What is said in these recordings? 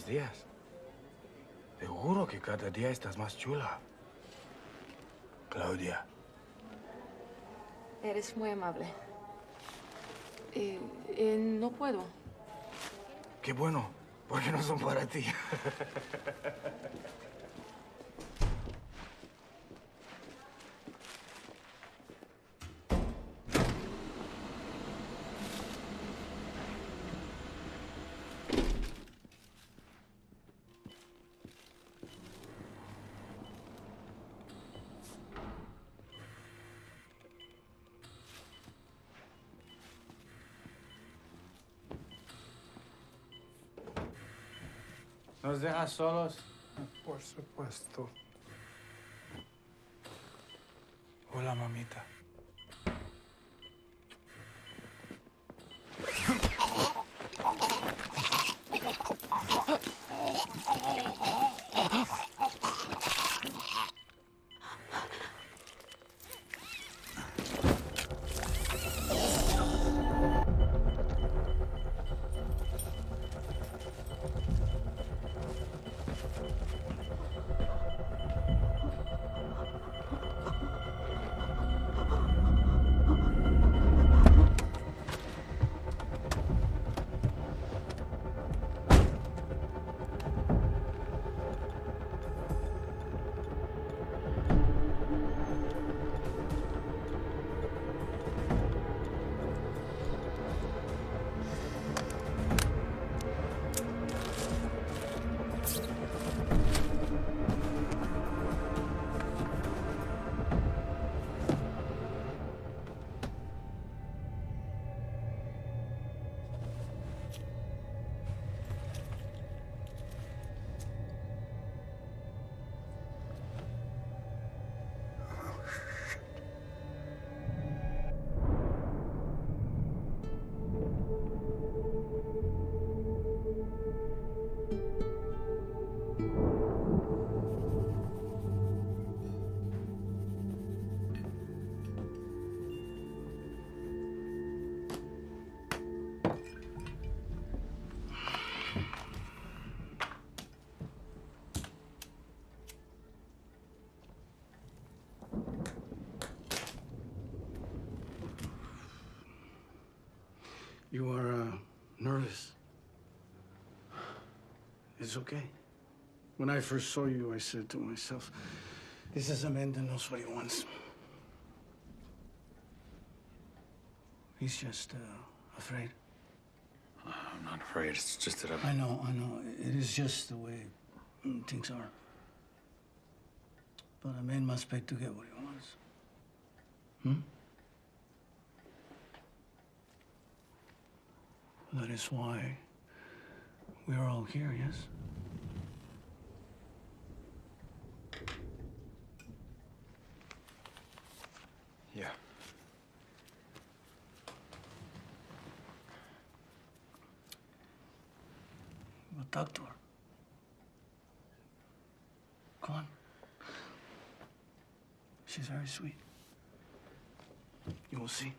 días. Te juro que cada día estás más chula. Claudia. Eres muy amable. No puedo. Qué bueno, porque no son para ti. ¿Nos dejas solos? Por supuesto. Hola, mamita. You are nervous. It's okay. When I first saw you, I said to myself, this is a man that knows what he wants. He's just afraid. I'm not afraid. It's just that I know. It is just the way things are. But a man must pay to get what he wants. That is why we are all here, yes? Yeah. Well, talk to her. Come on. She's very sweet. You will see.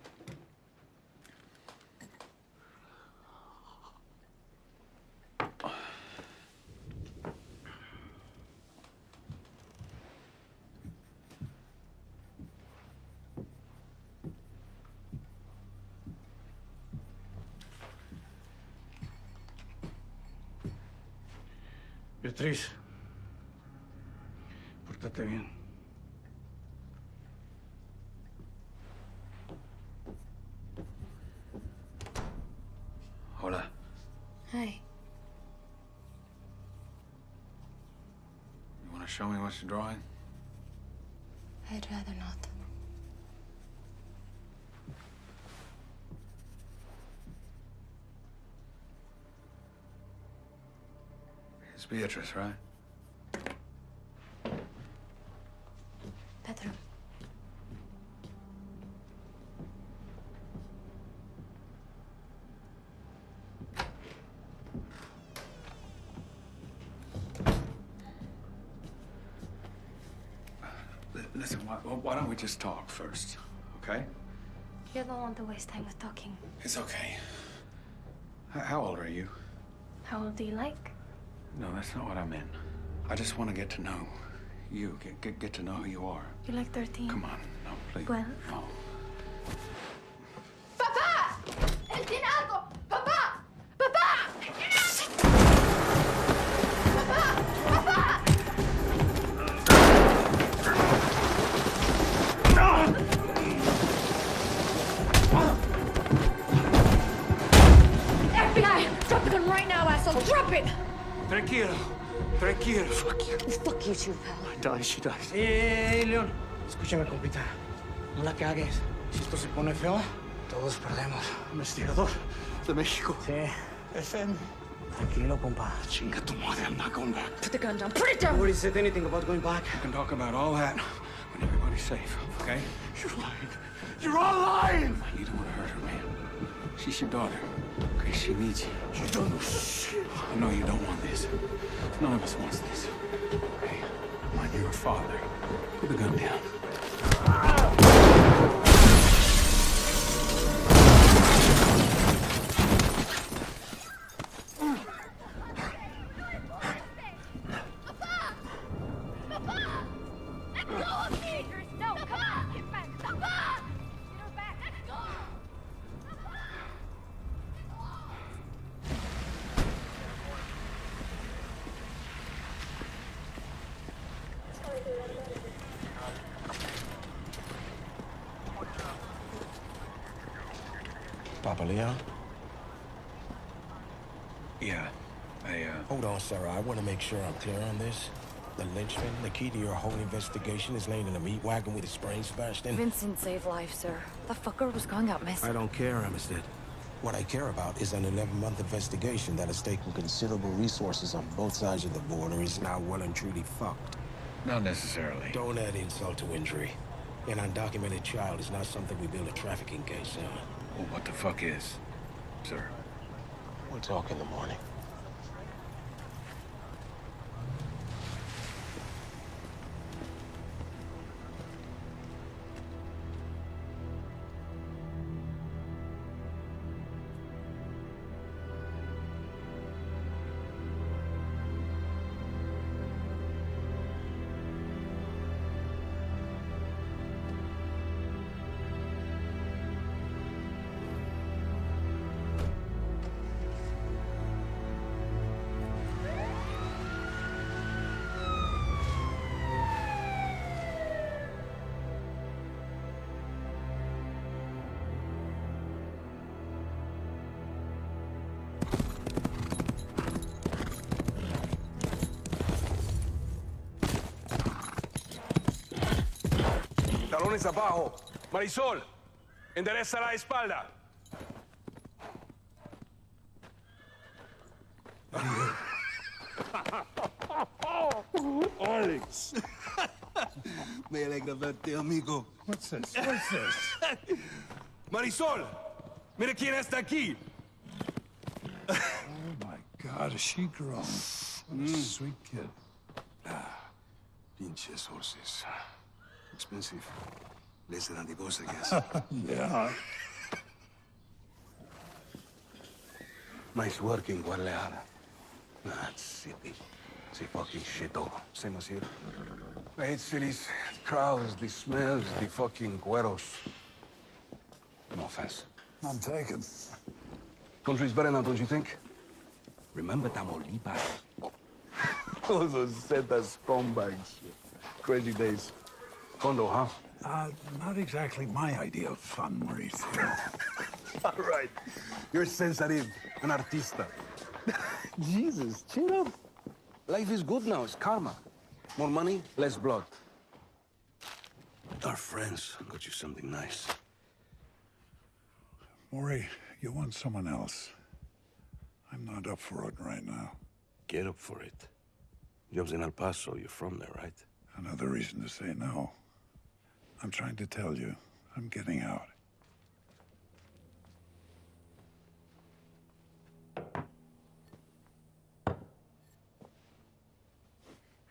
Beatriz, pórtate bien. Hola. Hi. You want to show me what you're drawing? I'd rather not. It's Beatrice, right? Bedroom. Listen, why don't we just talk first, okay? You don't want to waste time with talking. It's okay. How old are you? How old do you like? No, that's not what I meant. I just want to get to know you. Get to know who you are. You're like 13. Come on, no, please. 12. No. ¡Papá! ¡Él tiene algo! ¡Papá! ¡Papá! ¡Él tiene algo! ¡Papá! ¡Papá! FBI! Drop the gun right now, asshole! Drop it! Tranquilo. Tranquilo. Fuck you. Fuck you too, pal. Die, she dies. León. Escúchame, compita. No la cagues. Si esto se pone feo, todos perdemos. Investigador de México. Sí. FM. Tranquilo, compa. Chinga tu madre, I'm not going back. Put the gun down. Put it down! Nobody said anything about going back. We can talk about all that when everybody's safe, okay? You're lying. You're all lying! You don't want to hurt her, man. She's your daughter. Okay, she needs you. You don't know shit. I know you don't want this. None of us wants this. Hey, mind you're a father. Put the gun down. Papa Leon? Yeah, Hold on, Sarah. I want to make sure I'm clear on this. The lynchman, the key to your whole investigation, is laying in a meat wagon with his brains smashed in. Vincent saved life, sir. The fucker was going up missing. I don't care, Amistad. What I care about is an 11-month investigation that has taken considerable resources on both sides of the border is now well and truly fucked. not necessarily. Don't add insult to injury. An undocumented child is not something we build a trafficking case on. Well, what the fuck is, sir? We'll talk in the morning. Talones abajo. Marisol, endereza la espalda. Alex. Me alegra verte, amigo. What's this? What's this? Marisol, mire quién está aquí. Oh my God, is she grown? What a sweet kid. Pinches horses. Expensive. Less than a divorce, I guess. Yeah. Nice work in Guadalajara. That city. It's a fucking shithole. Same as here. I hate cities. The crowds, the smells, the fucking güeros. No offense. I'm taken. Country's better now, don't you think? Remember Tamaulipas? Those Zeta scumbags. Crazy days. Condo, huh? Not exactly my idea of fun, Mauricio. All right. You're sensitive, an artista. Jesus, chill up. Life is good now. It's karma. More money, less blood. Our friends got you something nice. Maury, you want someone else. I'm not up for it right now. Get up for it. Job's in El Paso. You're from there, right? Another reason to say no. I'm trying to tell you, I'm getting out.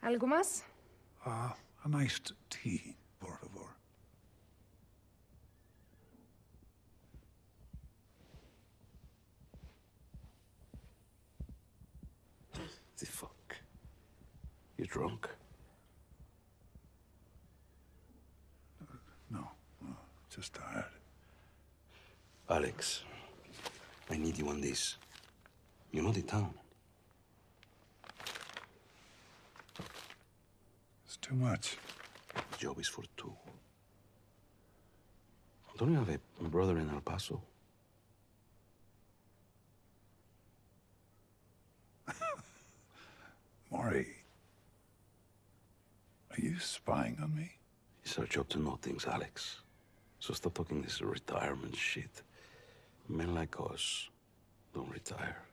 ¿Algo más? A nice tea, por favor. The fuck? drunk? No, just tired. Alex, I need you on this. You know the town. It's too much. The job is for two. Don't you have a brother in El Paso? Maury, are you spying on me? It's our job to know things, Alex. So stop talking this retirement shit. Men like us don't retire.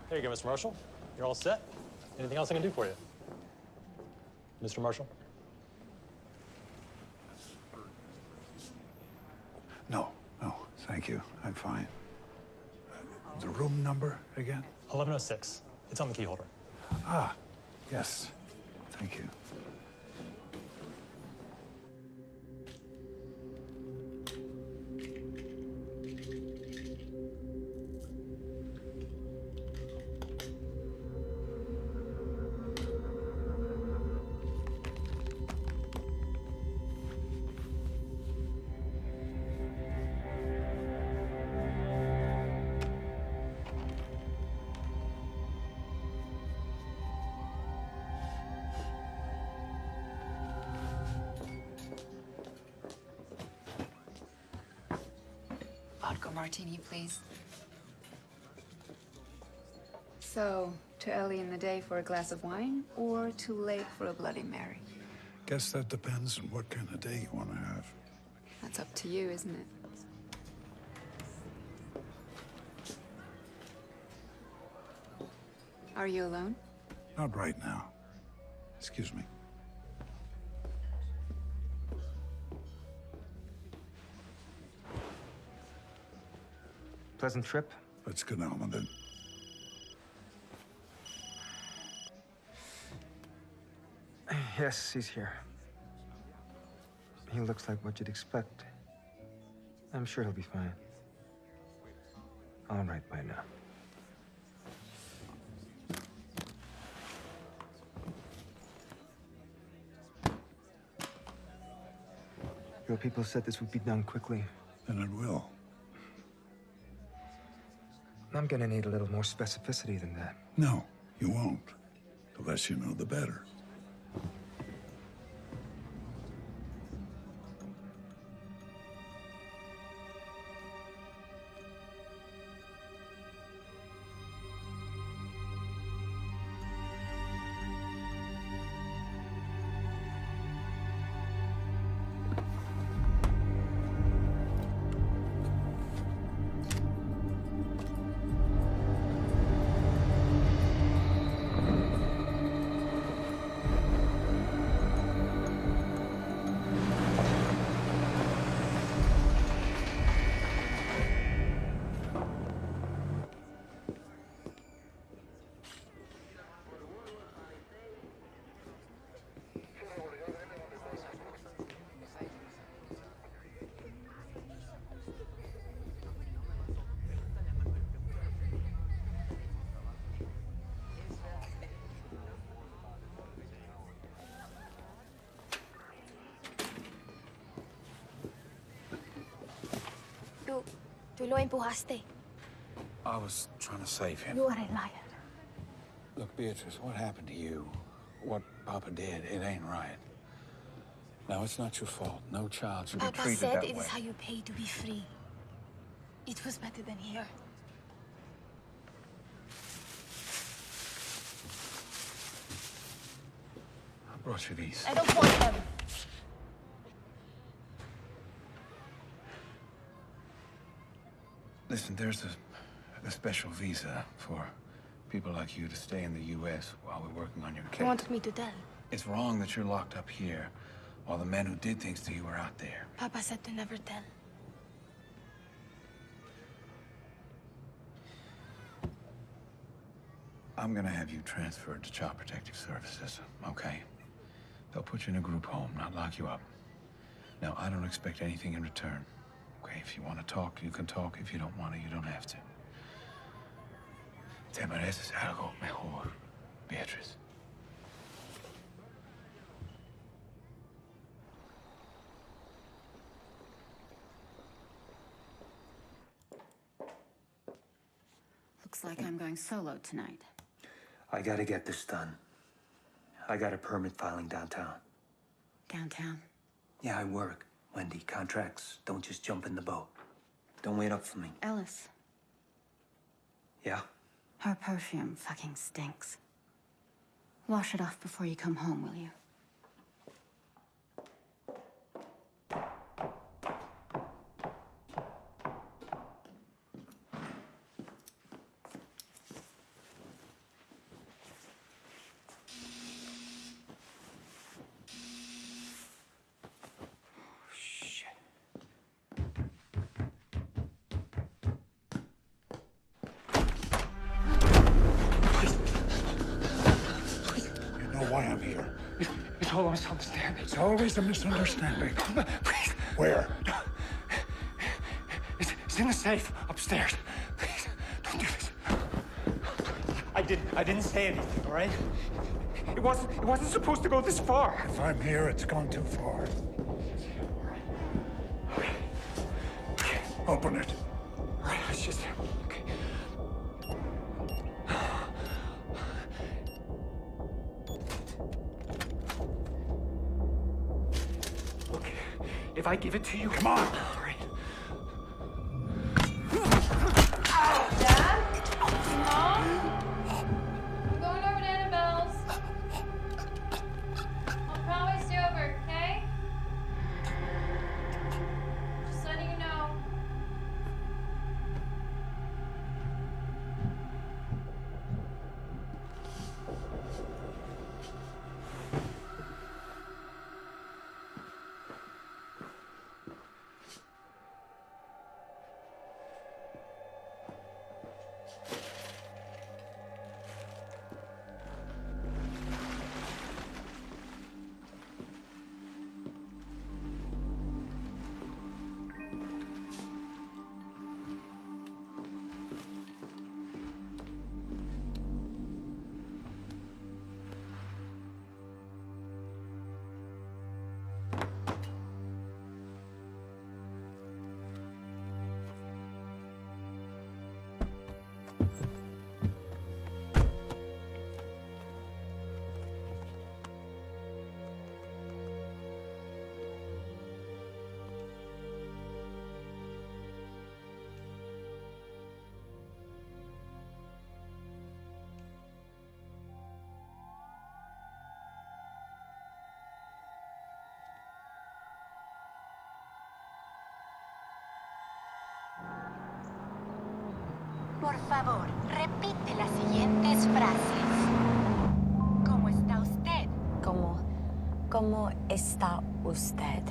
There you go, Mr. Marshall. You're all set. Anything else I can do for you? Mr. Marshall? No, thank you. I'm fine. The room number again? 1106. It's on the key holder. Ah, yes. Thank you. Vodka martini, please. So, too early in the day for a glass of wine, or too late for a Bloody Mary? Guess that depends on what kind of day you want to have. That's up to you, isn't it? Are you alone? Not right now. Excuse me. Pleasant trip? Let's get on with it. Yes, he's here. He looks like what you'd expect. I'm sure he'll be fine. All right by now. Your people said this would be done quickly. And it will. I'm gonna need a little more specificity than that. No, you won't. The less you know, the better. Tú lo empujaste. I was trying to save him. You are a liar. Look, Beatrice, what happened to you, what Papa did, it ain't right. Now, it's not your fault. No child should be treated that way. Papa said it is how you pay to be free. It was better than here. I brought you these. I don't want them. Listen, there's a special visa for people like you to stay in the U.S. while we're working on your case. You wanted me to tell. It's wrong that you're locked up here while the men who did things to you are out there. Papa said to never tell. I'm gonna have you transferred to Child Protective Services, okay? They'll put you in a group home, not lock you up. Now, I don't expect anything in return. Okay, if you want to talk, you can talk. If you don't want to, you don't have to. Te mereces algo mejor, Beatrice. Looks like I'm going solo tonight. I gotta get this done. I got a permit filing downtown. Downtown? Yeah, I work. Wendy, contracts don't just jump in the boat. Don't wait up for me. Ellis, Yeah? her perfume fucking stinks. Wash it off before you come home, will you? Why I'm here. It's all a misunderstanding. It's always a misunderstanding. Where? It's in the safe upstairs. Please, don't do this. I didn't say anything, all right? It wasn't supposed to go this far. If I'm here, it's gone too far. Okay. Open it. All right, it's just... Okay. Okay, if I give it to you... Come on! All right. Dad? Mom? I'm going over to Annabelle's. I'll probably stay over, okay? Just letting you know. Por favor, repite las siguientes frases. ¿Cómo está usted? ¿Cómo está usted?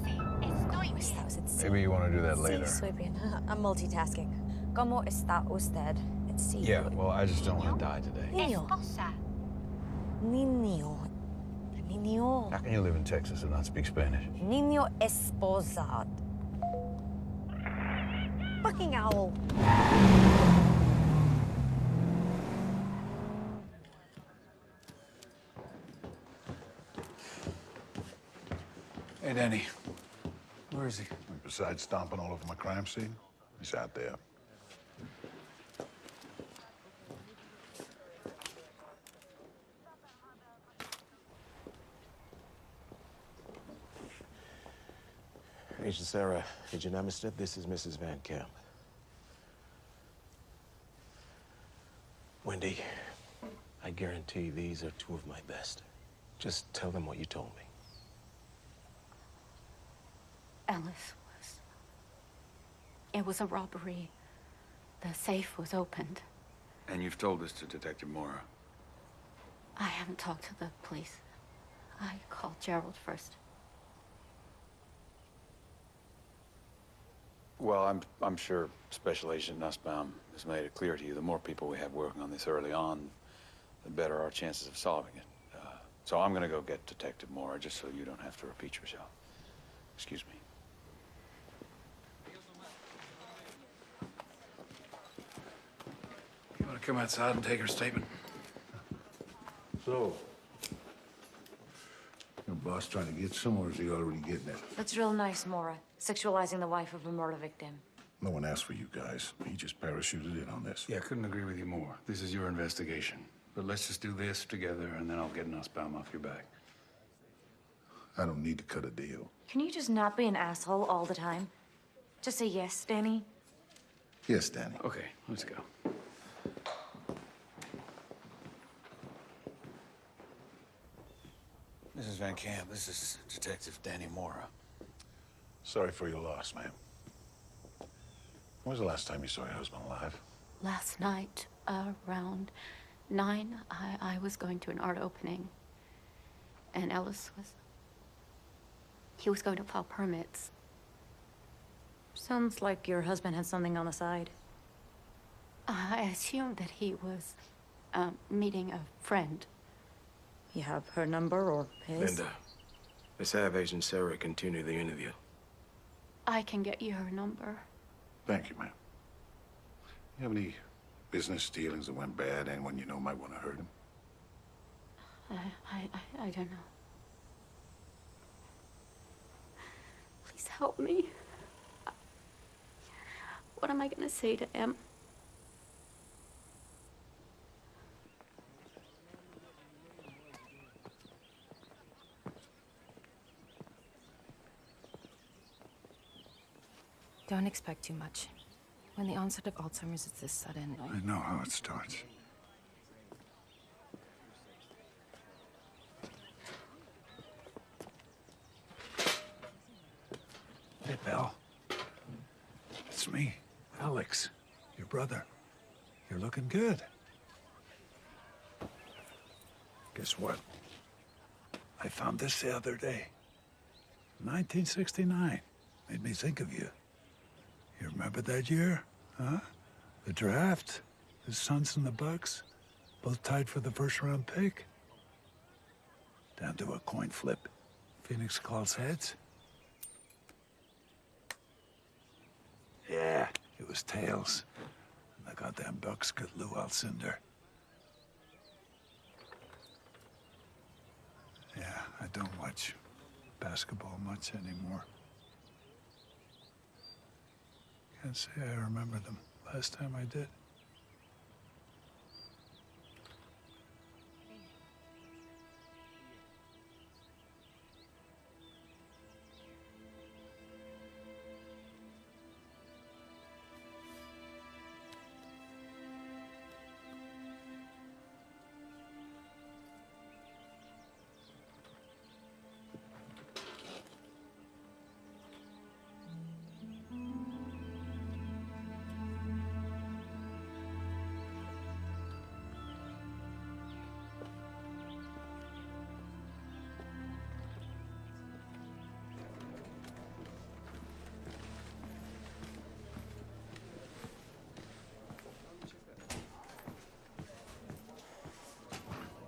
Sí, estoy bien. Maybe you want to do that later. Sí, estoy bien. I'm multitasking. ¿Cómo está usted? Sí. Yeah, well, I just don't want to die today. Niño. Esposa. Niño. Niño. How can you live in Texas and not speak Spanish? Niño esposado. Fucking owl. Hey, Danny. Where is he? Besides stomping all over my crime scene, he's out there. Agent Sarah, Agent Amistad, this is Mrs. Van Camp. Wendy, I guarantee these are two of my best. Just tell them what you told me. Alice was... It was a robbery. The safe was opened. And you've told this to Detective Mora? I haven't talked to the police. I called Gerald first. Well, I'm sure Special Agent Nussbaum has made it clear to you the more people we have working on this early on, the better our chances of solving it. So I'm gonna go get Detective Mora just so you don't have to repeat yourself. Excuse me. You wanna come outside and take her statement? So, your boss trying to get somewhere, or is he already getting it? That's real nice, Mora. Sexualizing the wife of a murder victim. No one asked for you guys. He just parachuted in on this. Yeah, couldn't agree with you more. This is your investigation. But let's just do this together, and then I'll get Nussbaum off your back. I don't need to cut a deal. Can you just not be an asshole all the time? Just say yes, Danny. Yes, Danny. Okay, let's go. Mrs. Van Camp, this is Detective Danny Mora. Sorry for your loss, ma'am. When was the last time you saw your husband alive? Last night, around 9, I was going to an art opening. And Ellis was... He was going to file permits. Sounds like your husband had something on the side. I assumed that he was meeting a friend. You have her number or his? Linda, let's have Agent Sarah continue the interview. I can get you her number. Thank you, ma'am. You have any business dealings that went bad? Anyone you know might want to hurt him? I don't know. Please help me. What am I gonna say to Em? Don't expect too much. When the onset of Alzheimer's is this sudden... I know how it starts. Hey, Belle. It's me, Alex, your brother. You're looking good. Guess what? I found this the other day. 1969. Made me think of you. You remember that year? Huh? The draft? The Suns and the Bucks? Both tied for the first-round pick? Down to a coin flip. Phoenix calls heads. Yeah, it was tails. And the goddamn Bucks got Lou Alcindor. Yeah, I don't watch basketball much anymore. Can't say I remember them last time I did.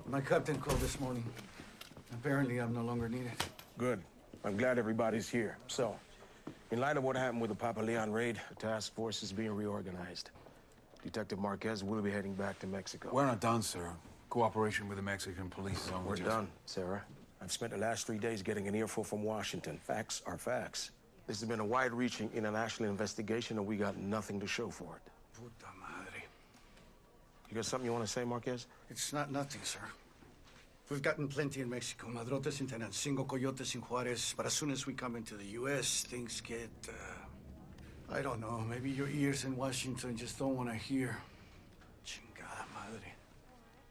My captain called this morning. Apparently, I'm no longer needed. Good. I'm glad everybody's here. So, in light of what happened with the Papa Leon raid, the task force is being reorganized. Detective Marquez will be heading back to Mexico. We're not done, sir. Cooperation with the Mexican police is on. We're done, Sarah. I've spent the last 3 days getting an earful from Washington. Facts are facts. This has been a wide-reaching international investigation, and we got nothing to show for it. Puta madre. You got something you want to say, Marquez? It's not nothing, sir. We've gotten plenty in Mexico. Madrotes in Tenancingo, coyotes in Juarez. But as soon as we come into the U.S., things get, I don't know. Maybe your ears in Washington just don't want to hear. Chingada madre.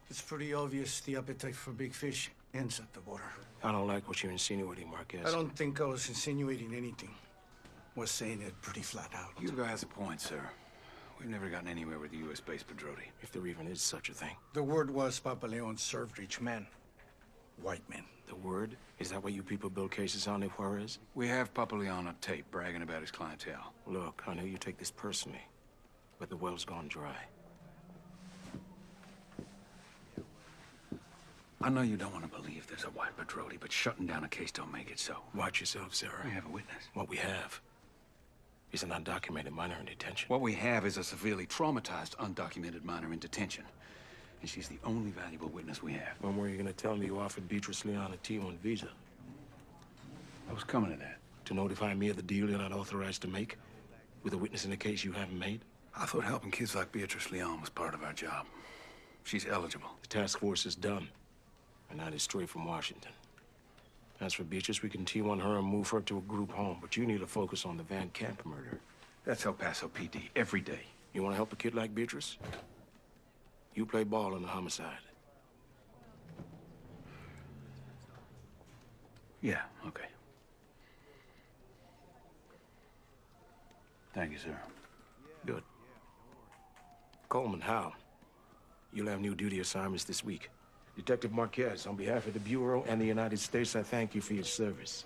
It's pretty obvious the appetite for big fish ends at the border. I don't like what you're insinuating, Marquez. I don't think I was insinuating anything. Was saying it pretty flat out. You guys have a point, sir. We've never gotten anywhere with the U.S.-based Padroti. If there even is such a thing. The word was Papa Leon served rich men. White men. The word? Is that what you people build cases on in Juarez? We have Papa Leon on tape bragging about his clientele. Look, I know you take this personally, but the well's gone dry. I know you don't want to believe there's a white Padroti, but shutting down a case don't make it so. Watch yourself, Sarah. We have a witness. What we have is an undocumented minor in detention. What we have is a severely traumatized, undocumented minor in detention. And she's the only valuable witness we have. When were you gonna tell me you offered Beatrice Leon a T1 visa? I was coming to that. To notify me of the deal you're not authorized to make? With a witness in a case you haven't made? I thought helping kids like Beatrice Leon was part of our job. She's eligible. The task force is done. And now they're straight from Washington. As for Beatrice, we can T1 her and move her to a group home, but you need to focus on the Van Camp murder. That's El Paso PD every day. You want to help a kid like Beatrice? You play ball in the homicide. Yeah, okay. Thank you, sir. Good. Coleman, Hal, you'll have new duty assignments this week. Detective Marquez, on behalf of the Bureau and the United States, I thank you for your service.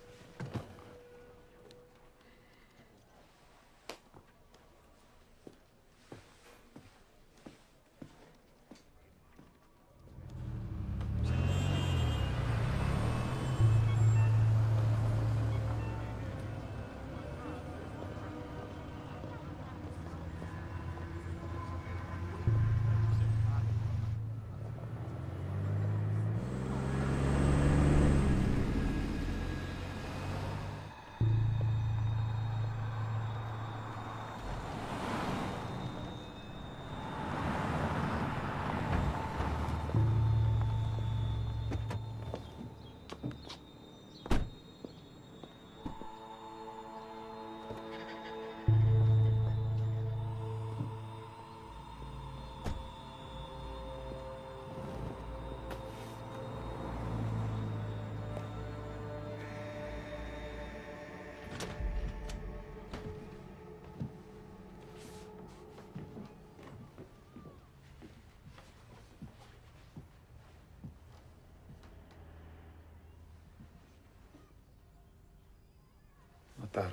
Tarde.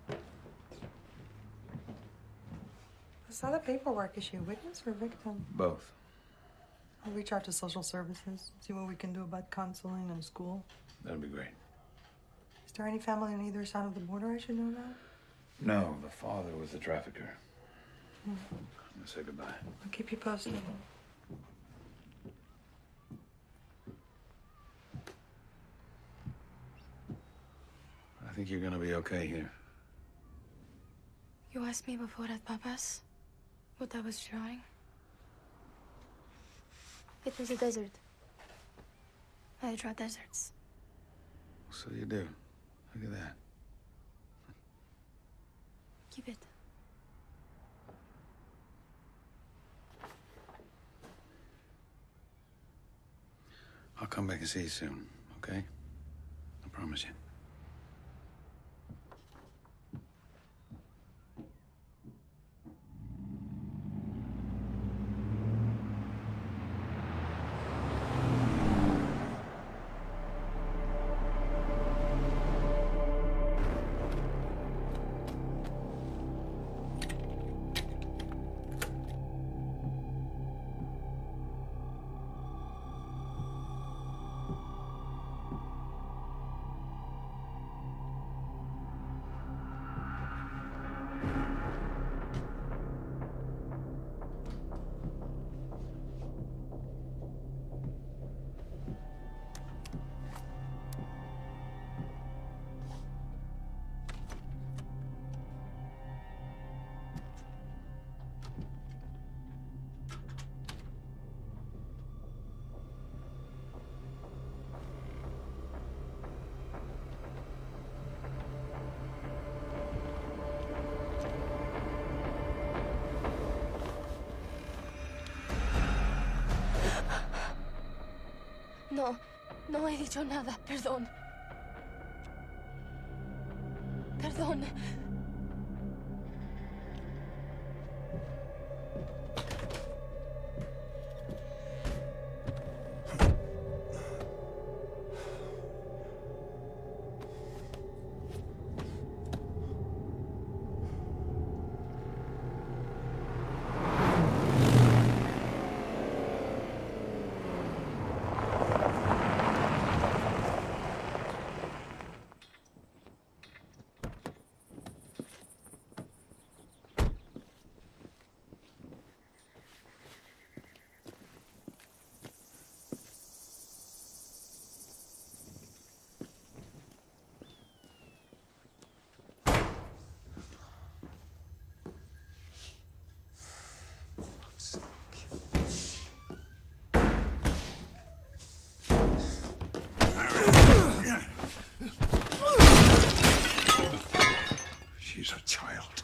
I saw the paperwork. Is she a witness or a victim? Both. I'll reach out to social services, see what we can do about counseling and school. That'd be great. Is there any family on either side of the border I should know about? No, the father was the trafficker. Hmm. I'm gonna say goodbye. I'll keep you posted. I think you're gonna be okay here. You asked me before at Papa's what I was drawing. It was a desert. I draw deserts. So you do. Look at that. Keep it. I'll come back and see you soon, okay? I promise you. No he dicho nada. Perdón. Perdón. She's a child.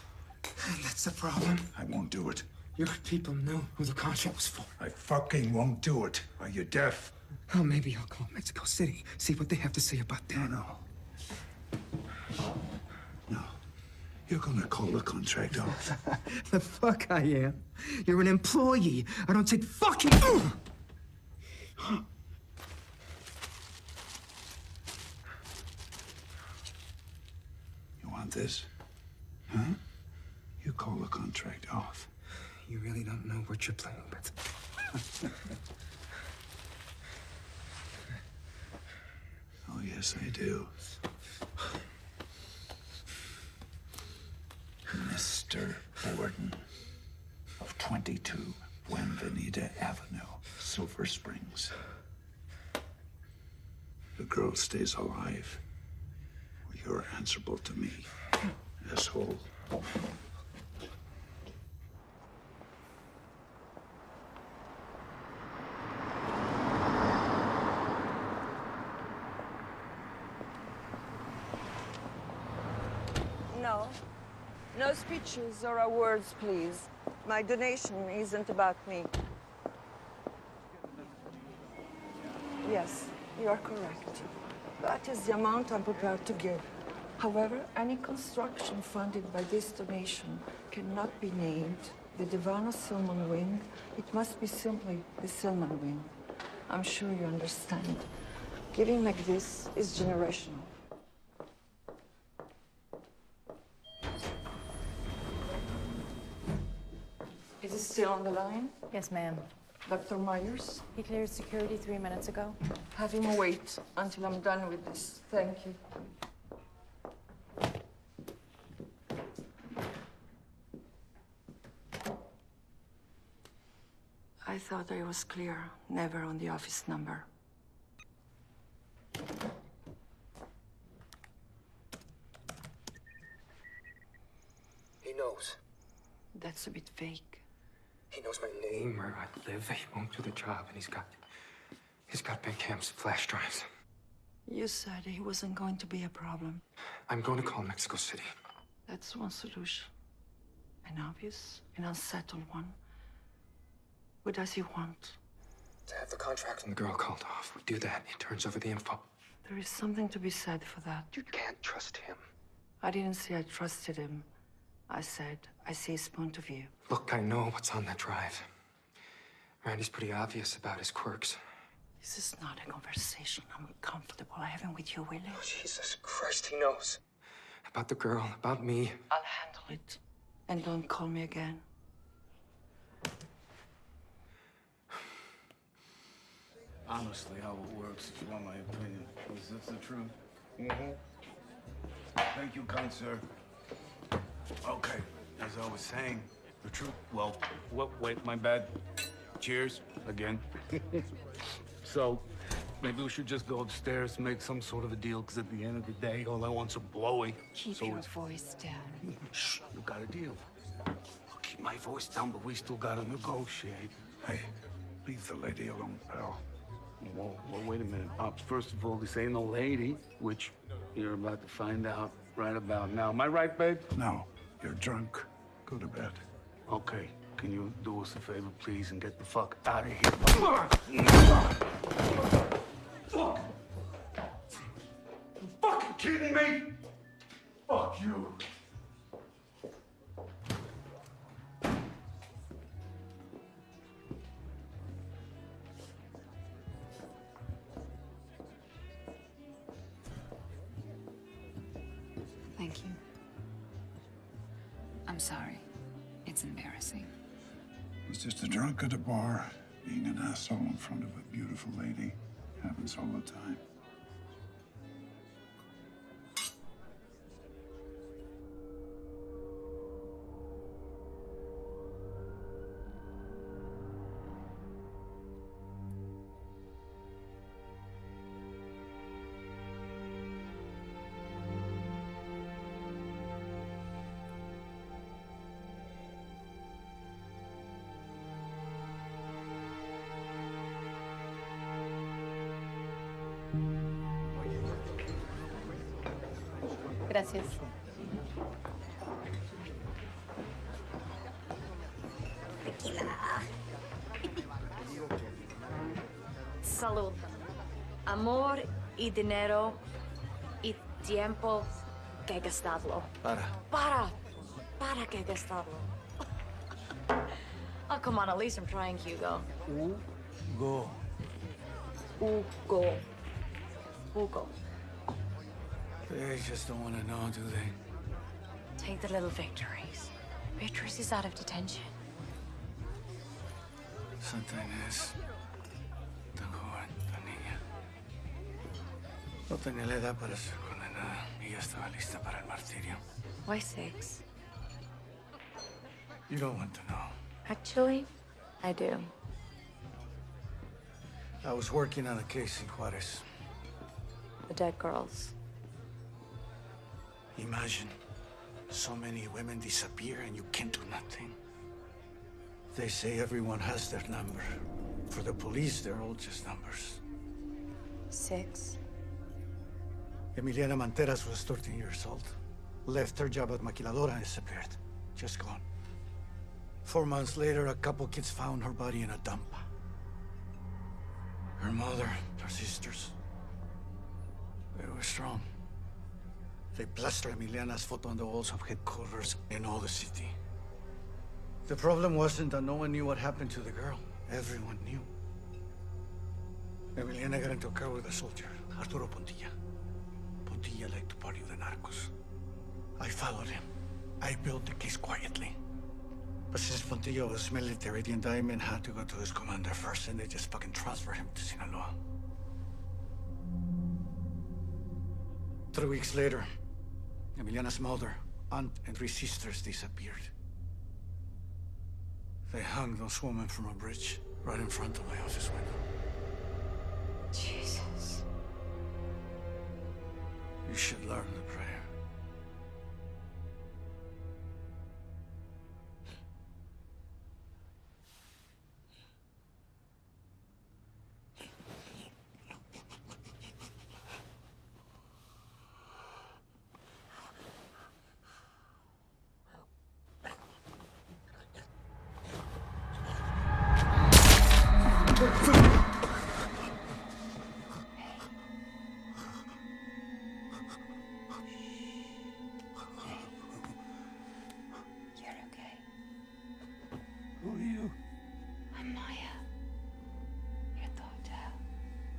That's the problem. I won't do it. Your people knew who the contract was for. I fucking won't do it. Are you deaf? Oh, maybe I'll call Mexico City, see what they have to say about that. No. You're gonna call the contract off. The fuck I am. You're an employee. I don't take fucking... You want this? Huh? You call the contract off. You really don't know what you're playing with. Oh, yes, I do. Mr. Borden of 22 Buenvenida Avenue, Silver Springs. The girl stays alive. You're answerable to me, asshole. No. No speeches or awards, please. My donation isn't about me. Yes, you are correct. That is the amount I'm prepared to give. However, any construction funded by this donation cannot be named the Divana Silman Wing. It must be simply the Silman Wing. I'm sure you understand. Giving like this is generational. Is he still on the line? Yes, ma'am. Dr. Myers? He cleared security 3 minutes ago. Have him wait until I'm done with this. Thank you. I thought I was clear. Never on the office number. He knows. That's a bit vague. He knows my name, where I live. He won't do the job, and he's got big cams, flash drives. You said he wasn't going to be a problem. I'm going to call Mexico City. That's one solution. An obvious, an unsettled one. What does he want? To have the contract and the girl called off. We do that, he turns over the info. There is something to be said for that. You can't trust him. I didn't say I trusted him. I said I see his point of view. Look, I know what's on that drive. Randy's pretty obvious about his quirks. This is not a conversation I'm comfortable having with you, Willie. Oh, Jesus Christ, he knows. About the girl, about me. I'll handle it. And don't call me again. Honestly, how it works, if you want my opinion, is this the truth? Thank you, kind sir. Okay, as I was saying, the truth. Well, wait, my bad. Cheers again. So, maybe we should just go upstairs, make some sort of a deal, because at the end of the day, all I want's a blowy. Keep your voice down. Shh, you got a deal. I'll keep my voice down, but we still gotta negotiate. Hey, leave the lady alone, pal. Well, wait a minute, Pops. First of all, this ain't no lady, which you're about to find out right about now. Am I right, babe? No, you're drunk. Go to bed. Okay. Can you do us a favor, please, and get the fuck out of here? kidding me? Fuck you. Thank you. I'm sorry. It's embarrassing. Was just a drunk at a bar, being an asshole in front of a beautiful lady. Happens all the time. Gracias. Tequila. Salud. Amor y dinero y tiempo que gastarlo. Para que gastarlo. Oh, come on, at least I'm trying, Hugo. Go. Hugo. They just don't want to know, do they? Take the little victories. Beatrice is out of detention. Santa Inés. Tan joven, tan niña. No tenía la edad para ser condenada y ya estaba lista para el martirio. Why 6? You don't want to know. Actually, I do. I was working on a case in Juarez. The dead girls. Imagine, so many women disappear and you can't do nothing. They say everyone has their number. For the police, they're all just numbers. 6. Emiliana Manteras was 13 years old. Left her job at Maquiladora and disappeared. Just gone. 4 months later, a couple kids found her body in a dump. Her mother, her sisters, they were strong. They plastered Emiliana's photo on the walls of headquarters in all the city. The problem wasn't that no one knew what happened to the girl. Everyone knew. Emiliana got into a car with a soldier, Arturo Pontilla. Pontilla liked to party with the narcos. I followed him. I built the case quietly. But since Pontilla was military, the indictment had to go to his commander first, and they just fucking transferred him to Sinaloa. 3 weeks later, Emiliana's mother, aunt, and 3 sisters disappeared. They hung those women from a bridge right in front of my office window. Jesus. You should learn the prayer.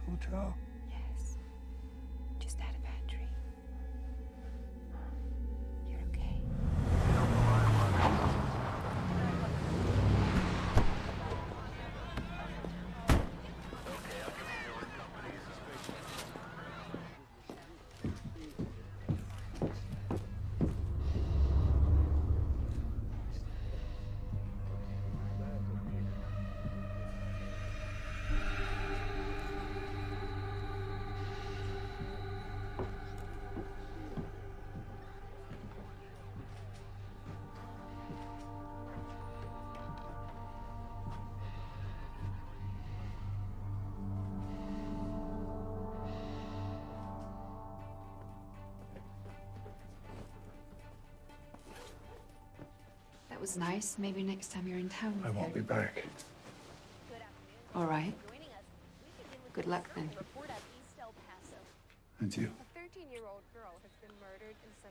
Hotel? Yes. Just had a pantry. You're okay. That was nice. Maybe next time you're in town. I won't be back. All right. Good luck then. And you? A 13-year-old girl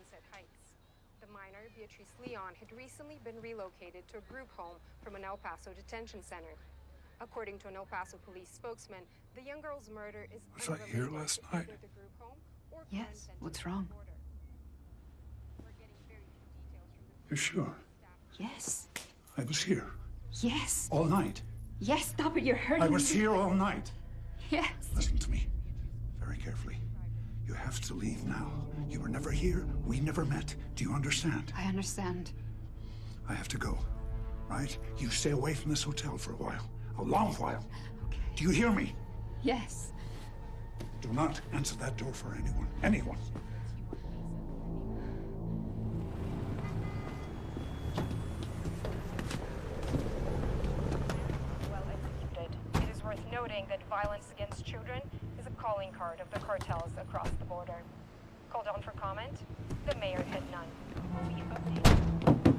Sunset Heights. The minor, Beatrice Leon, had recently been relocated to a group home from an El Paso detention center. According to an El Paso police spokesman, the young girl's murder is Was I here last night? either the group home or Yes. What's wrong? You sure? Yes. I was here. Yes. All night. Yes, stop it. You're hurting I was me. here all night. Yes. Listen to me. Very carefully. You have to leave now. You were never here. We never met. Do you understand? I understand. I have to go. Right? You stay away from this hotel for a while. A long while. Okay. Do you hear me? Yes. Do not answer that door for anyone. Anyone. Well executed. It is worth noting that violence against children is a calling card of the cartels across the border. Called on for comment, the mayor had none. We'll be updated.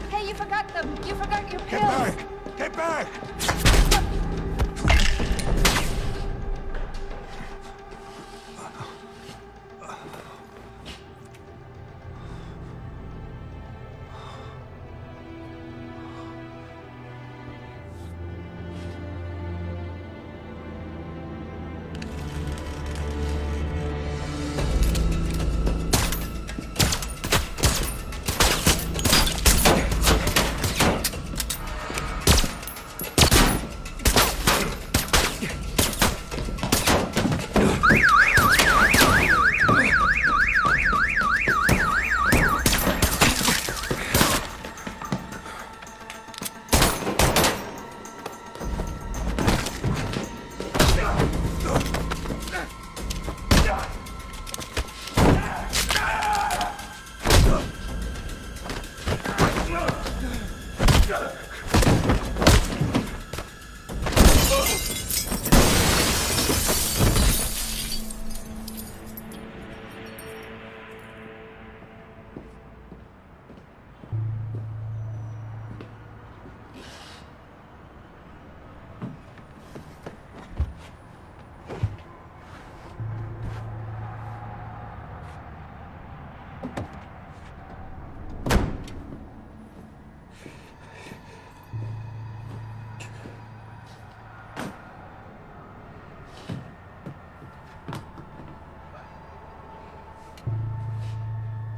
Hey, you forgot them. You forgot your pills. Get back! Get back!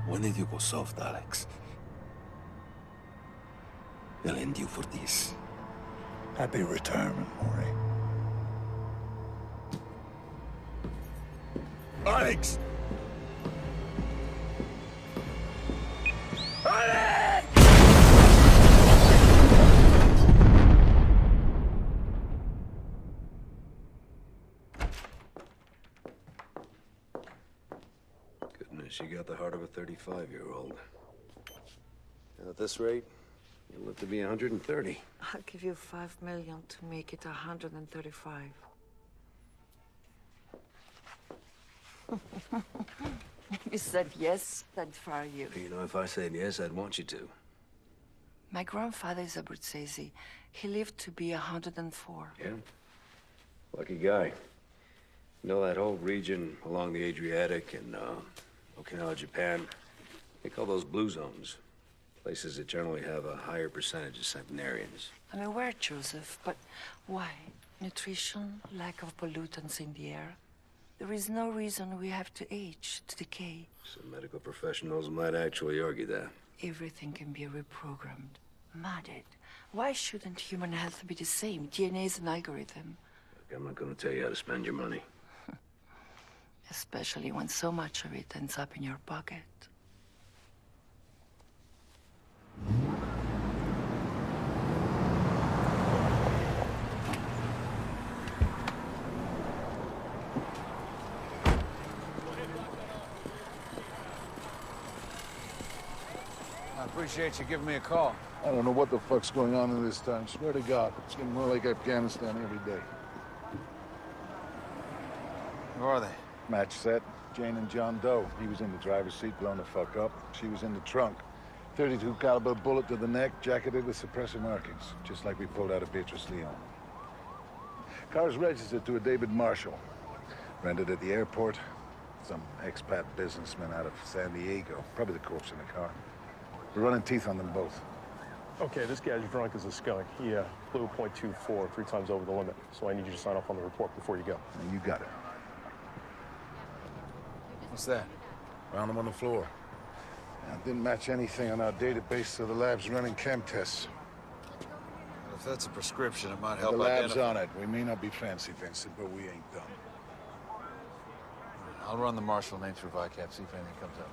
When did you go soft, Alex? They'll end you for this. Happy retirement, Maury. Alex! Alex! Goodness, you got the heart of a 35-year-old. And at this rate, you'll live to be 130. I'll give you $5 million to make it 135. You said yes, I'd fire you. You know, if I said yes, I'd want you to. My grandfather is Abruzzese. He lived to be 104. Yeah? Lucky guy. You know that whole region along the Adriatic and Okinawa, Japan? They call those blue zones. Places that generally have a higher percentage of centenarians. I'm aware, Joseph, but why? Nutrition, lack of pollutants in the air. There is no reason we have to age, to decay. Some medical professionals might actually argue that. Everything can be reprogrammed, modded. Why shouldn't human health be the same? DNA is an algorithm. Look, I'm not going to tell you how to spend your money. Especially when so much of it ends up in your pocket. appreciate you giving me a call. I don't know what the fuck's going on in this town. Swear to God, it's getting more like Afghanistan every day. Who are they? Match set. Jane and John Doe. He was in the driver's seat, blown the fuck up. She was in the trunk. 32 caliber bullet to the neck, jacketed with suppressor markings, just like we pulled out of Beatrice Leon. Car's registered to a David Marshall. Rented at the airport. Some expat businessman out of San Diego. Probably the corpse in the car. We're running teeth on them both. Okay, this guy's drunk as a skunk. He flew .24 3 times over the limit. So I need you to sign off on the report before you go. And you got it. What's that? Found them on the floor. Didn't match anything on our database, so the lab's running chem tests. Well, if that's a prescription, it might help The lab's identify... on it. We may not be fancy, Vincent, but we ain't done. I'll run the marshal name through VICAP, see if anything comes up.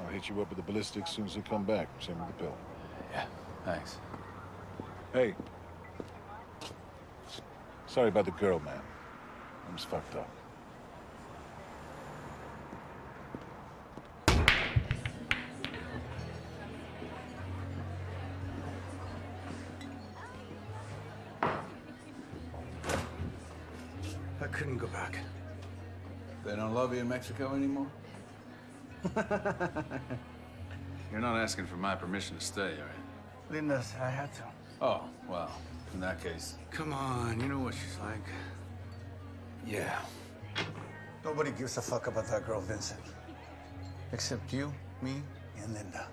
I'll hit you up with the ballistics as soon as they come back. Same with the pill. Yeah, thanks. Hey. Sorry about the girl, man. I was fucked up. I couldn't go back. They don't love you in Mexico anymore? You're not asking for my permission to stay, are you? Linda's, I had to. Oh, well, in that case... Come on, you know what she's like. Yeah. Nobody gives a fuck about that girl, Vincent. Except you, me, and Linda.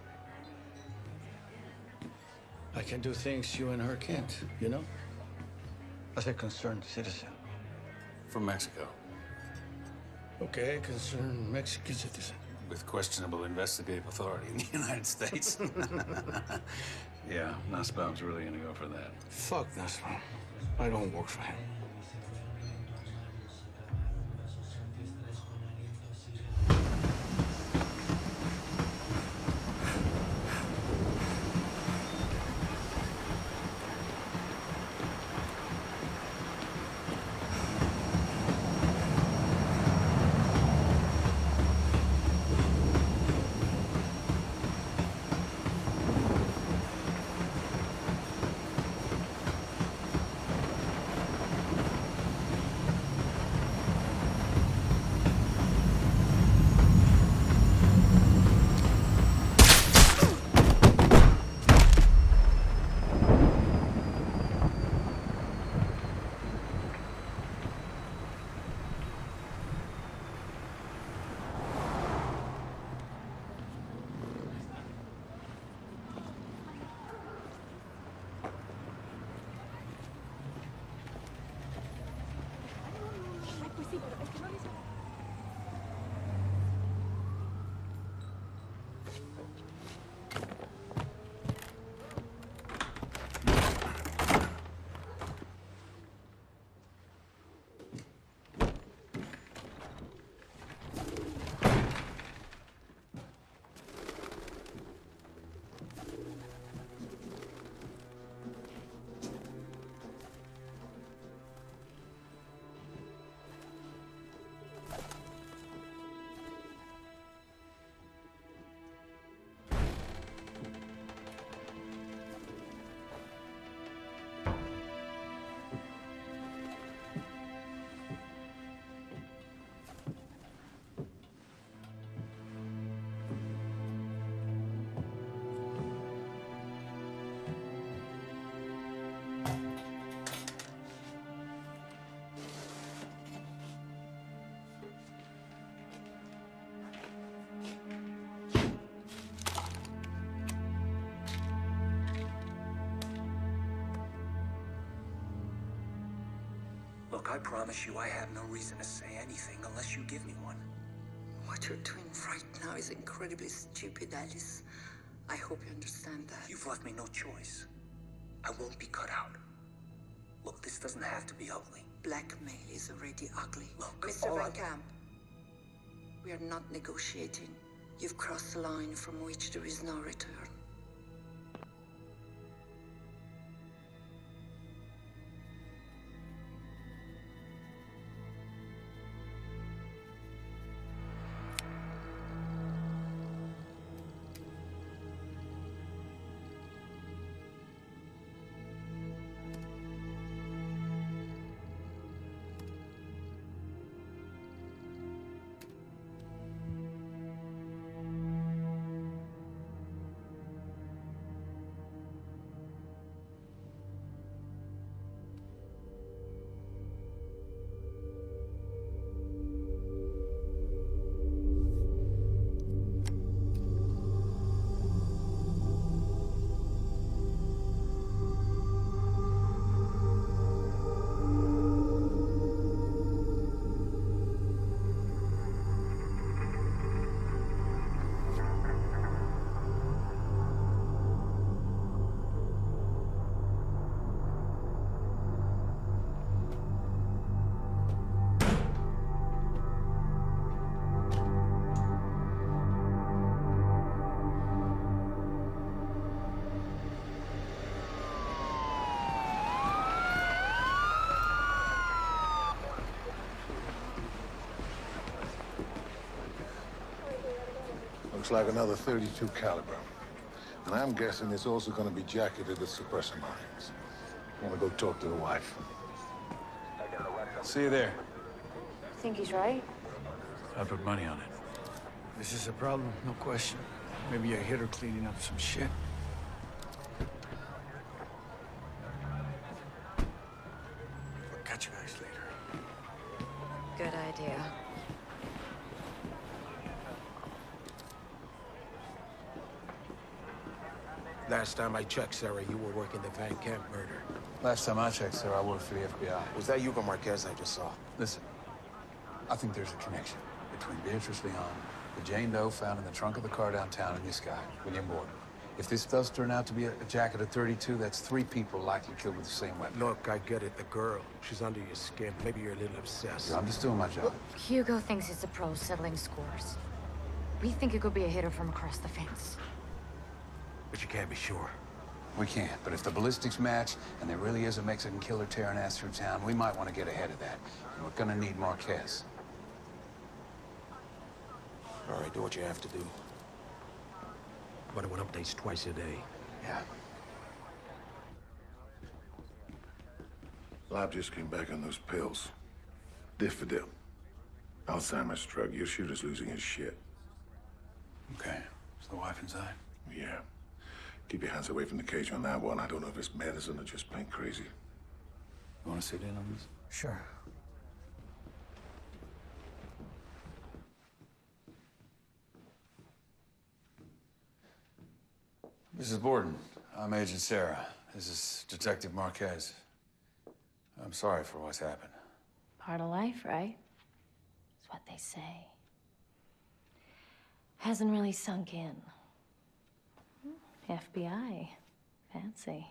I can do things you and her can't, you know? As a concerned citizen. From Mexico. Okay, concerned Mexican citizen. With questionable investigative authority in the United States. Yeah, Nussbaum's really gonna go for that. Fuck Nussbaum. I don't work for him. Look, I promise you I have no reason to say anything unless you give me one. What you're doing right now is incredibly stupid, Alice. I hope you understand that. You've left me no choice. I won't be cut out. Look, this doesn't have to be ugly. Blackmail is already ugly. Look, Mr. Van Camp, we are not negotiating. You've crossed a line from which there is no return. looks like another 32 caliber. And I'm guessing it's also going to be jacketed with suppressor markings. I want to go talk to the wife. See you there. Think he's right? I put money on it. This is a problem, no question. Maybe a hitter cleaning up some shit. I'll catch you guys later. Good idea. Last time I checked, Sarah, you were working the Van Camp murder. Last time I checked, sir, I worked for the FBI. Was that Hugo Marquez I just saw? Listen, I think there's a connection between Beatrice Leon, the Jane Doe found in the trunk of the car downtown, and this guy, William Borden. If this does turn out to be a jacket of 32, that's 3 people likely killed with the same weapon. Look, I get it. The girl. She's under your skin. Maybe you're a little obsessed. I'm just doing my job. Hugo thinks he's a pro settling scores. We think it could be a hitter from across the fence. But you can't be sure. We can't, but if the ballistics match, and there really is a Mexican killer tearing ass through town, we might want to get ahead of that. And we're gonna need Marquez. All right, do what you have to do. But I want updates twice a day. Yeah. Lab just came back on those pills. Diffidel. Alzheimer's drug. Your shooter's losing his shit. Okay. Is the wife inside? Yeah. Keep your hands away from the cage on that one. I don't know if it's medicine or just plain crazy. You want to sit in on this? Sure. Mrs. Borden, I'm Agent Sarah. This is Detective Marquez. I'm sorry for what's happened. Part of life, right? That's what they say. Hasn't really sunk in. FBI. Fancy.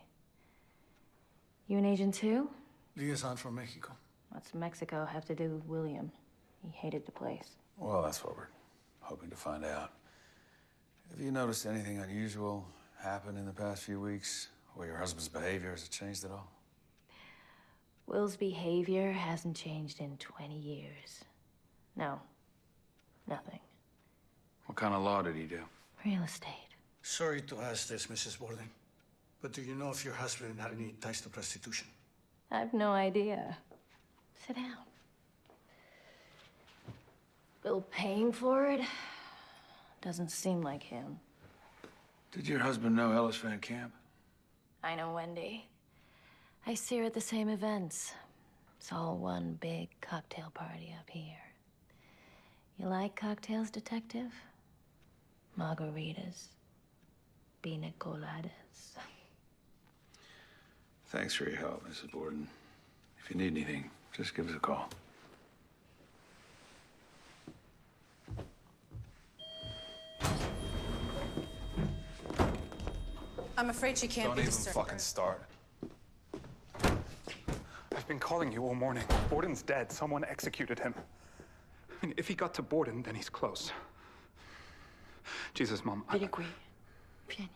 You an agent too? Liaison from Mexico. What's Mexico have to do with William? He hated the place. Well, that's what we're hoping to find out. Have you noticed anything unusual happen in the past few weeks? Or your husband's behavior, has it changed at all? Will's behavior hasn't changed in 20 years. No. Nothing. What kind of law did he do? Real estate. Sorry to ask this, Mrs. Borden, but do you know if your husband had any ties to prostitution? I've no idea. Sit down. Bill paying for it? Doesn't seem like him. Did your husband know Ellis Van Camp? I know Wendy. I see her at the same events. It's all one big cocktail party up here. You like cocktails, Detective? Margaritas. Pina coladas. Thanks for your help, Mrs. Borden. If you need anything, just give us a call. I'm afraid she can't Don't be even disturbed. fucking start. I've been calling you all morning. Borden's dead. Someone executed him. I mean, if he got to Borden, then he's close. Jesus, Mom. Vieni qui. Vieni.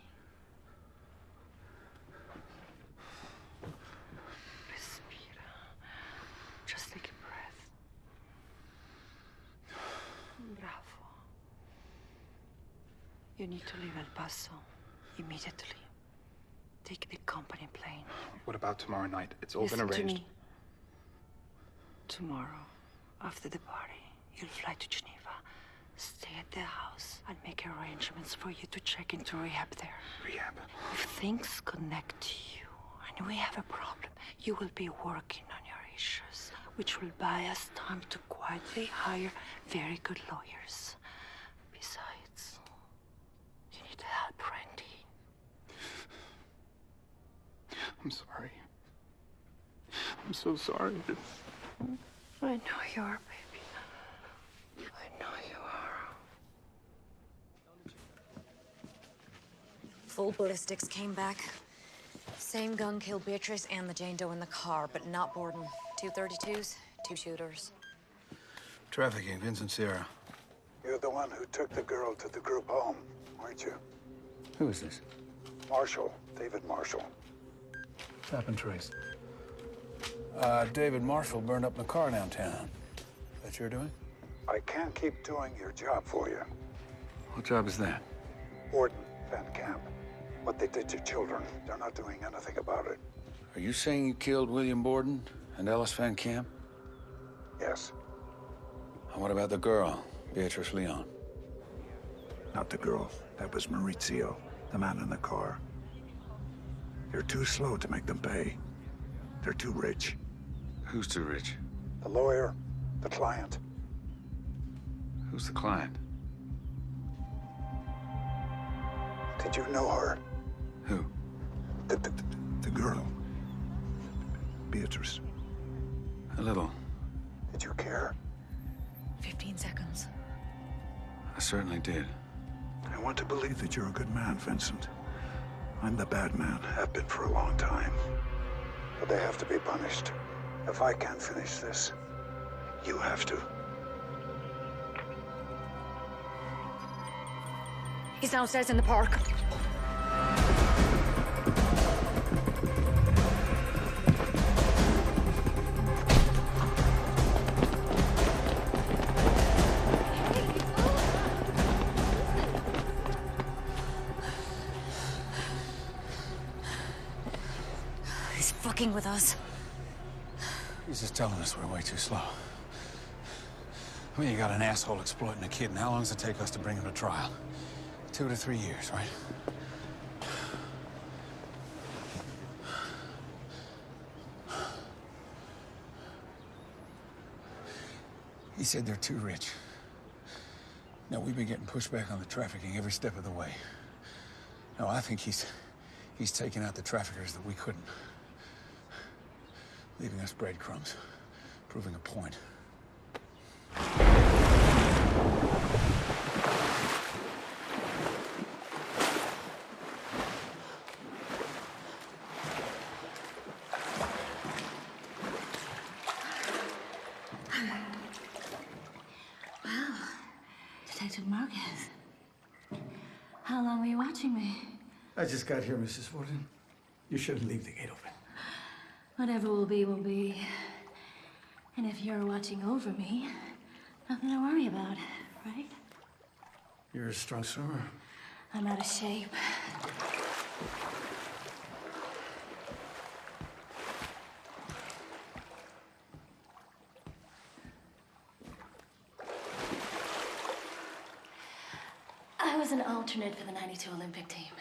Respira. Just take a breath. Bravo. You need to leave El Paso immediately. Take the company plane. What about tomorrow night? It's all Listen been arranged. to me. Tomorrow, after the party, you'll fly to Geneva. Stay at the house and make arrangements for you to check into rehab there. Rehab? If things connect to you and we have a problem, you will be working on your issues, which will buy us time to quietly hire very good lawyers. Besides, you need help, Randy. I'm sorry. I'm so sorry. I know you are, baby. I know you are. Full ballistics came back. Same gun killed Beatrice and the Jane Doe in the car, but not Borden. 2 32s, 2 shooters. Trafficking, Vincent Sierra. You're the one who took the girl to the group home, weren't you? Who is this? Marshall. David Marshall. Tap and trace. David Marshall burned up in a car downtown. That you're doing? I can't keep doing your job for you. What job is that? Warden, Van Camp. What they did to children, they're not doing anything about it. Are you saying you killed William Borden and Ellis Van Camp? Yes. And what about the girl, Beatrice Leon? Not the girl. That was Maurizio, the man in the car. You're too slow to make them pay. They're too rich. Who's too rich? The lawyer, the client. Who's the client? Did you know her? Who? The girl. Beatrice. A little. Did you care? 15 seconds. I certainly did. I want to believe that you're a good man, Vincent. I'm the bad man, have been for a long time. But they have to be punished. If I can't finish this, you have to. He's downstairs in the park. He's fucking with us. He's just telling us we're way too slow. I mean, you got an asshole exploiting a kid, and how long does it take us to bring him to trial? 2 to 3 years, right? He said they're too rich. Now, we've been getting pushed back on the trafficking every step of the way. No, I think he's taken out the traffickers that we couldn't. Leaving us breadcrumbs, proving a point. Well, Detective Marquez, how long were you watching me? I just got here, Mrs. Borden. You shouldn't leave the gate open. Whatever will be, will be. And if you're watching over me, nothing to worry about, right? You're a strong swimmer. I'm out of shape. I was an alternate for the '92 Olympic team.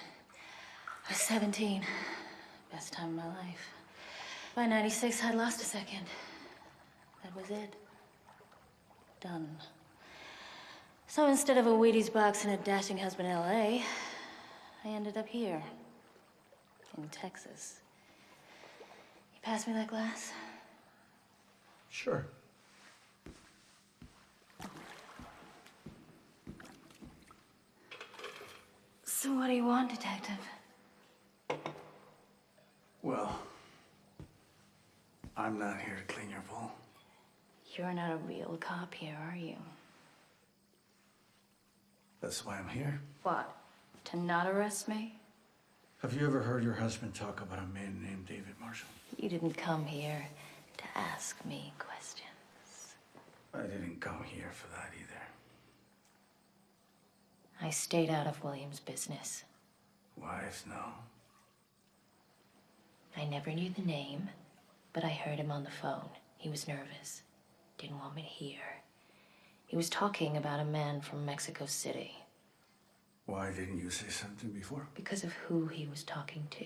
I was 17. Best time of my life. By '96, I'd lost a second. That was it. Done. So instead of a Wheaties box and a dashing husband in LA, I ended up here. In Texas. You pass me that glass? Sure. So what do you want, Detective? Well, I'm not here to clean your bowl. You're not a real cop here, are you? That's why I'm here. What? To not arrest me? Have you ever heard your husband talk about a man named David Marshall? You didn't come here to ask me questions. I didn't come here for that either. I stayed out of William's business. Wives, no. I never knew the name, but I heard him on the phone. He was nervous. Didn't want me to hear. He was talking about a man from Mexico City. Why didn't you say something before? Because of who he was talking to.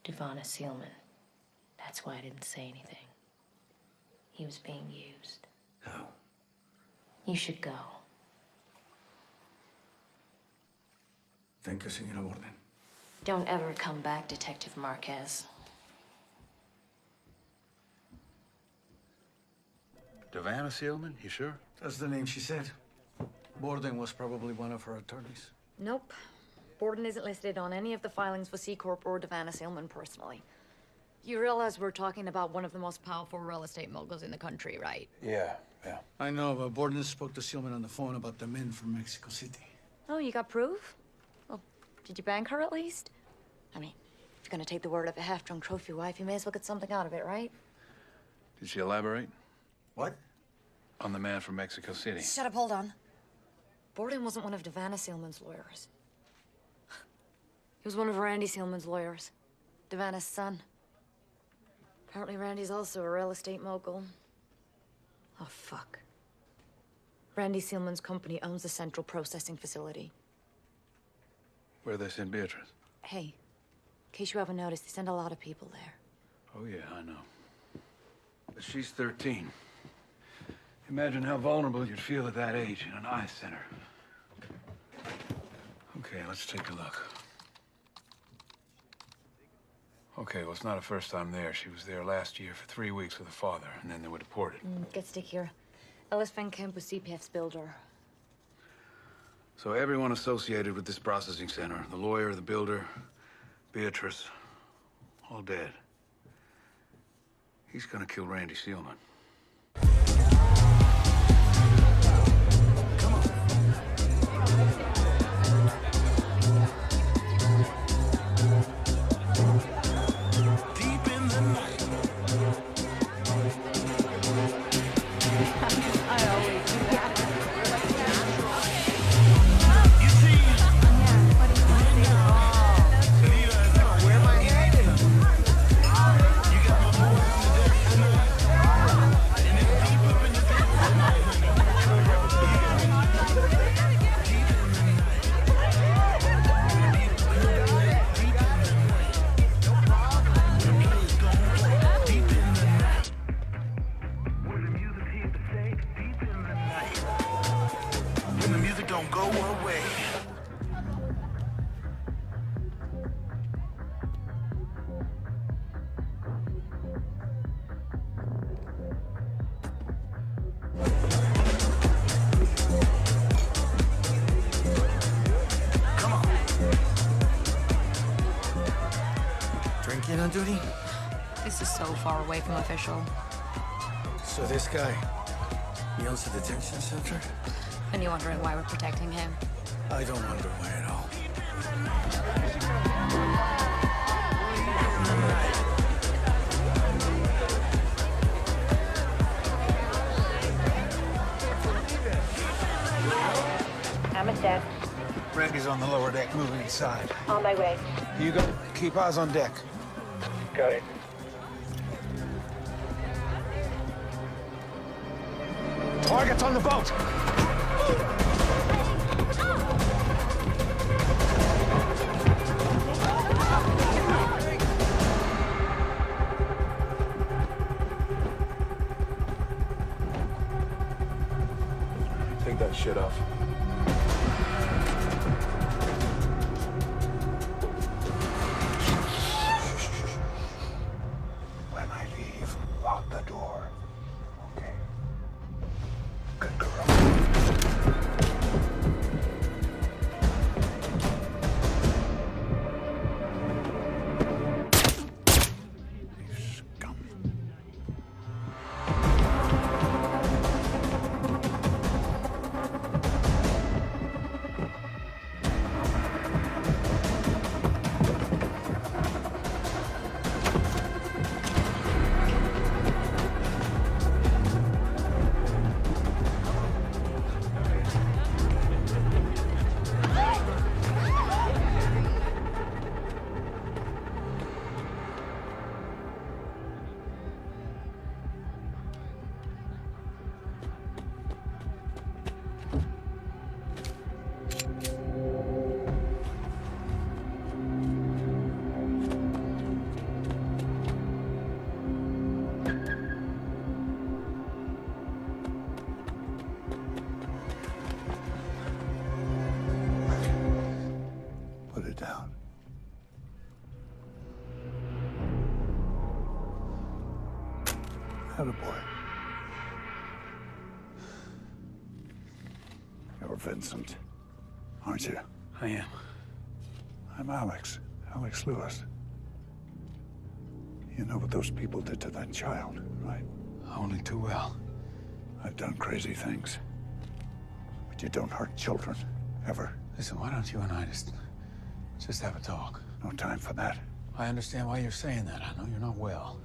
Devonna Sealman. That's why I didn't say anything. He was being used. How? You should go. Thank you, Senora Borden. Don't ever come back, Detective Marquez. Devonna Sealman, you sure? That's the name she said. Borden was probably one of her attorneys. Nope. Borden isn't listed on any of the filings for C-Corp or Devonna Sealman personally. You realize we're talking about one of the most powerful real estate moguls in the country, right? Yeah. I know, but Borden spoke to Sealman on the phone about the men from Mexico City. Oh, you got proof? Well, did you bank her at least? I mean, if you're gonna take the word of a half-drunk trophy wife, you may as well get something out of it, right? Did she elaborate? What? On the man from Mexico City. Shut up, hold on. Borden wasn't one of Devana Sealman's lawyers. He was one of Randy Sealman's lawyers. Devana's son. Apparently Randy's also a real estate mogul. Oh, fuck. Randy Sealman's company owns the central processing facility. Where they send Beatrice? Hey, in case you haven't noticed, they send a lot of people there. Oh, yeah, I know. But she's 13. Imagine how vulnerable you'd feel at that age in an eye center. Okay, let's take a look. Okay, well, it's not her first time there. She was there last year for 3 weeks with her father, and then they were deported. Get stickier. Ellis Van Kemp was CPF's builder. So everyone associated with this processing center, the lawyer, the builder, Beatrice, all dead. He's gonna kill Randy Sealman. Drinking on duty? This is so far away from official. So this guy, he owns the detention center? And you're wondering why we're protecting him? I don't wonder why at all. I'm at deck. Randy's on the lower deck, moving inside. On my way. You go. Keep eyes on deck. Got it. Target's on the boat! Take that shit off. When I leave, lock the door. Okay. Good girl. Put it down. Atta boy. You're Vincent, aren't you? I am. I'm Alex. Alex Lewis. You know what those people did to that child, right? Only too well. I've done crazy things. But you don't hurt children, ever. Listen, why don't you and I just have a talk? No time for that. I understand why you're saying that. I know you're not well.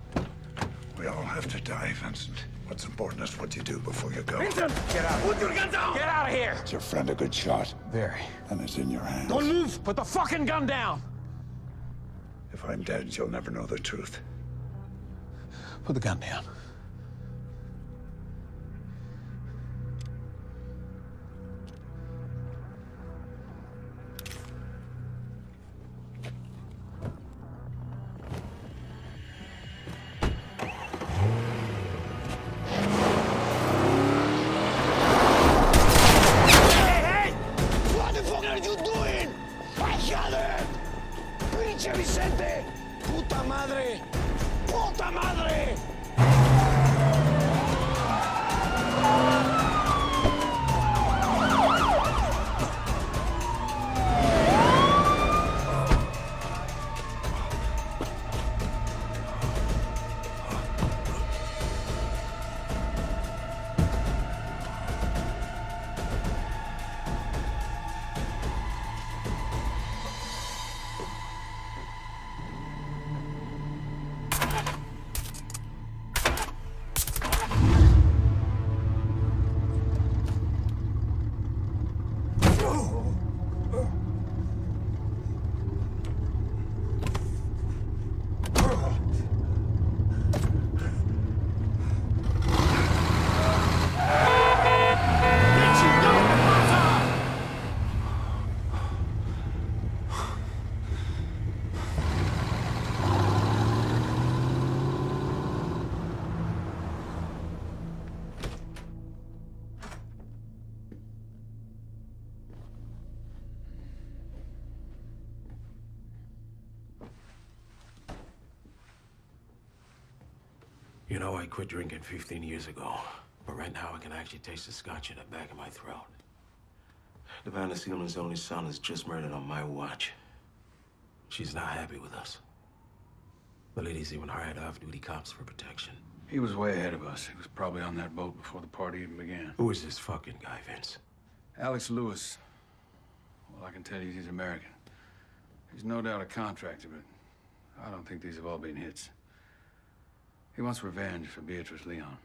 We all have to die, Vincent. What's important is what you do before you go. Vincent! Get out! Put your gun down! Get out of here! Is your friend a good shot? Very. And it's in your hands. Don't move! Put the fucking gun down! If I'm dead, you'll never know the truth. Put the gun down. Vicente! ¡Puta madre! ¡Puta madre! You know, I quit drinking 15 years ago, but right now I can actually taste the scotch in the back of my throat. Savannah Seaman's only son is just murdered on my watch. She's not happy with us. The lady's even hired off-duty cops for protection. He was way ahead of us. He was probably on that boat before the party even began. Who is this fucking guy, Vince? Alex Lewis. Well, I can tell you he's American. He's no doubt a contractor, but I don't think these have all been hits. He wants revenge for Beatrice Leon.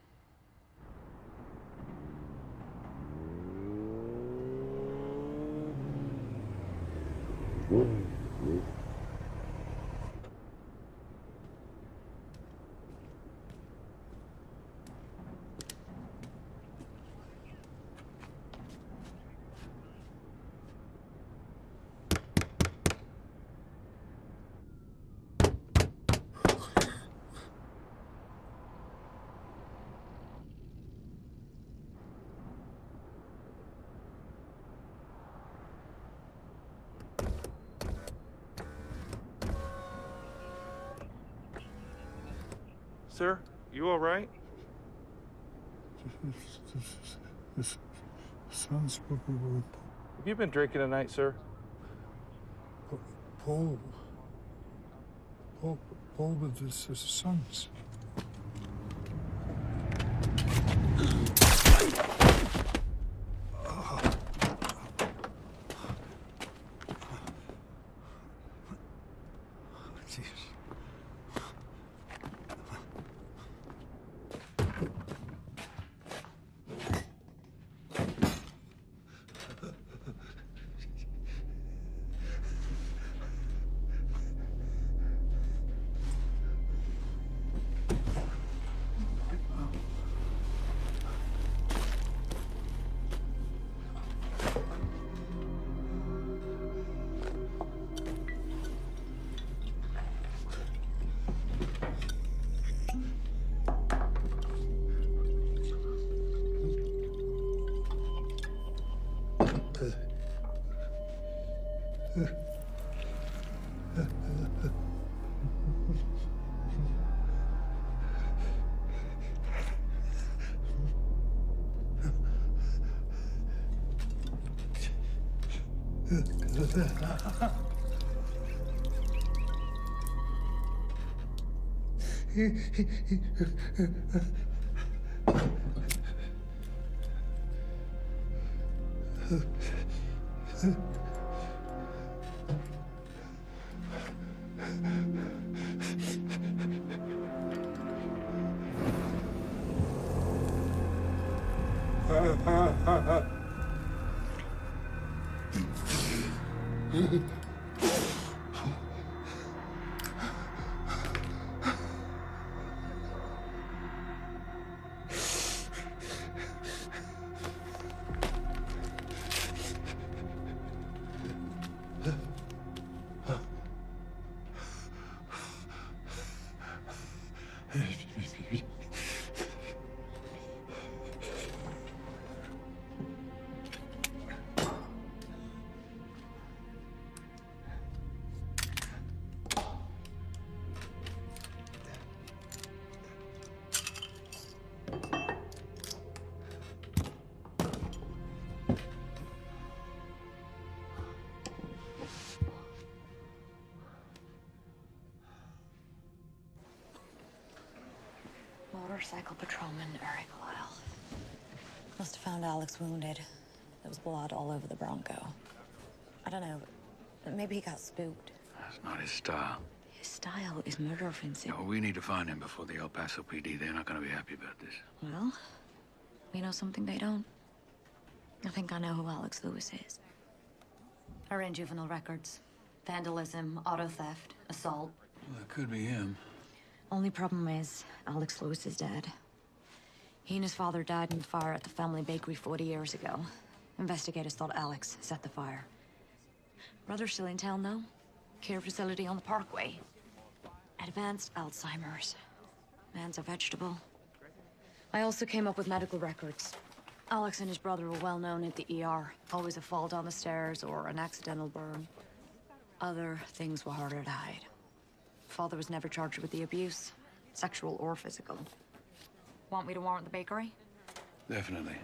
Sir, you all right? His sons were... Have you been drinking tonight, sir? Paul with his sons. Motorcycle patrolman Eric Lyle. Must have found Alex wounded. There was blood all over the Bronco. I don't know, maybe he got spooked. That's not his style. His style is murder offensive. No, we need to find him before the El Paso PD. They're not going to be happy about this. Well, we know something they don't. I think I know who Alex Lewis is. I ran juvenile records. Vandalism, auto theft, assault. Well, that could be him. Only problem is, Alex Lewis is dead. He and his father died in the fire at the family bakery 40 years ago. Investigators thought Alex set the fire. Brother's still in town, though. Care facility on the Parkway. Advanced Alzheimer's. Man's a vegetable. I also came up with medical records. Alex and his brother were well known at the ER. Always a fall down the stairs or an accidental burn. Other things were harder to hide. Father was never charged with the abuse, sexual or physical. Want me to warrant the bakery? Definitely.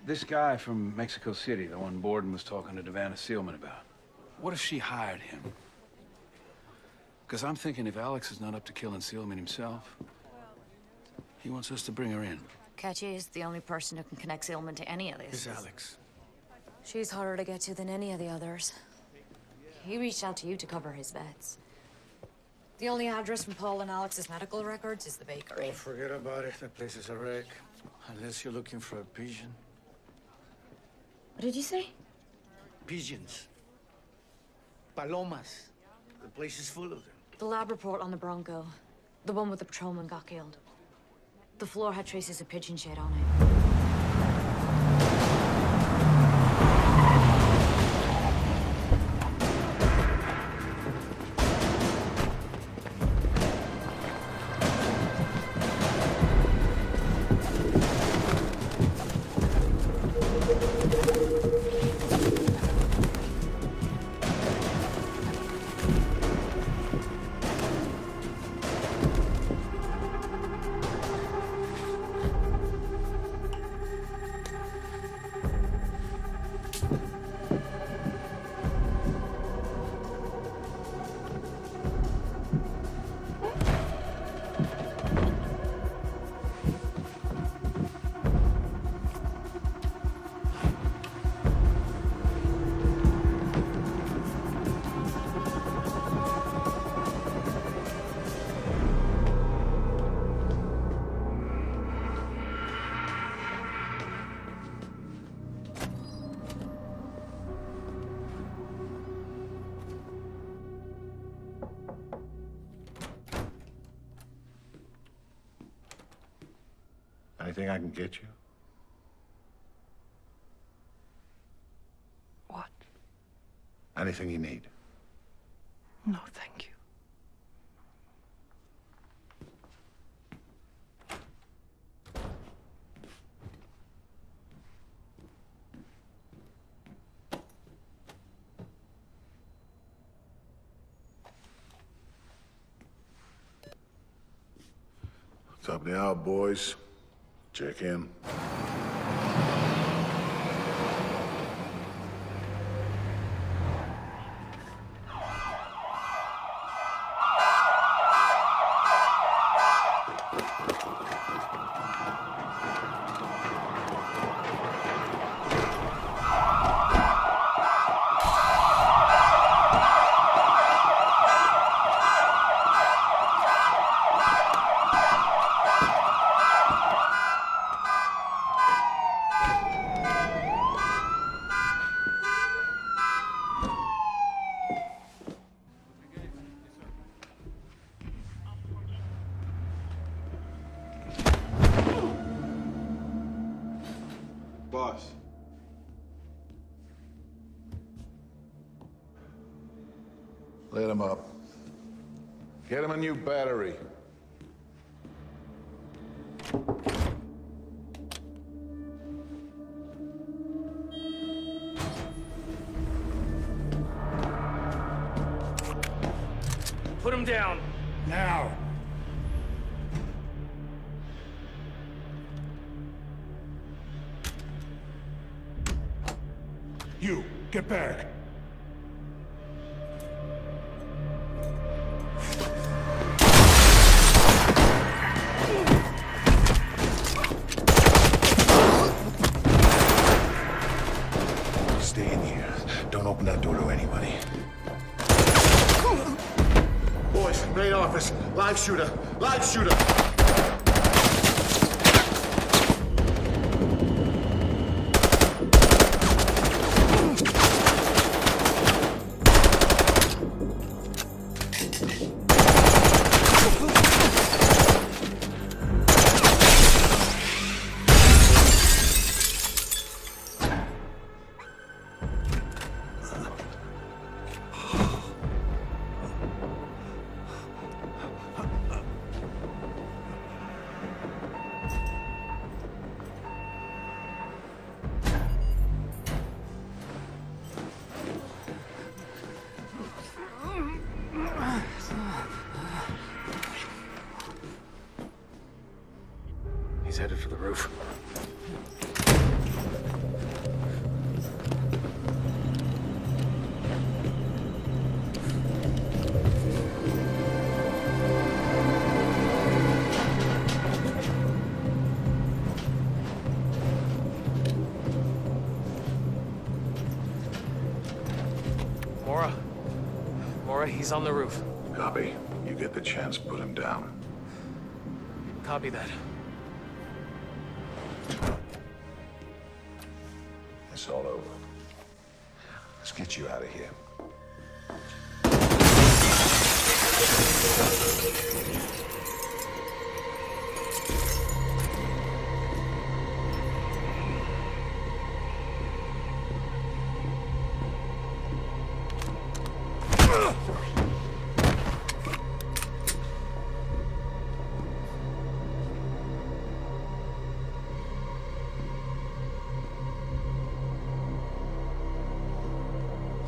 This guy from Mexico City, the one Borden was talking to Savannah Sealman about. What if she hired him? Because I'm thinking if Alex is not up to killing Sealman himself, he wants us to bring her in. Catch is the only person who can connect Sealman to any of this. Who's Alex? She's harder to get to than any of the others. He reached out to you to cover his bets. The only address from Paul and Alex's medical records is the bakery. Oh, forget about it. That place is a wreck. Unless you're looking for a pigeon. What did you say? Pigeons. Palomas. The place is full of them. The lab report on the Bronco. The one with the patrolman got killed. The floor had traces of pigeon shit on it. Anything I can get you? What? Anything you need. No, thank you. Top of the hour, boys. Check in. Boss. Let him up. Get him a new battery. Put him down. Now. You, get back. Stay in here. Don't open that door to anybody. Boys, main office. Live shooter. Live shooter. He's headed for the roof. Mora, he's on the roof. Copy. You get the chance, put him down. Copy that. It's all over. Let's get you out of here.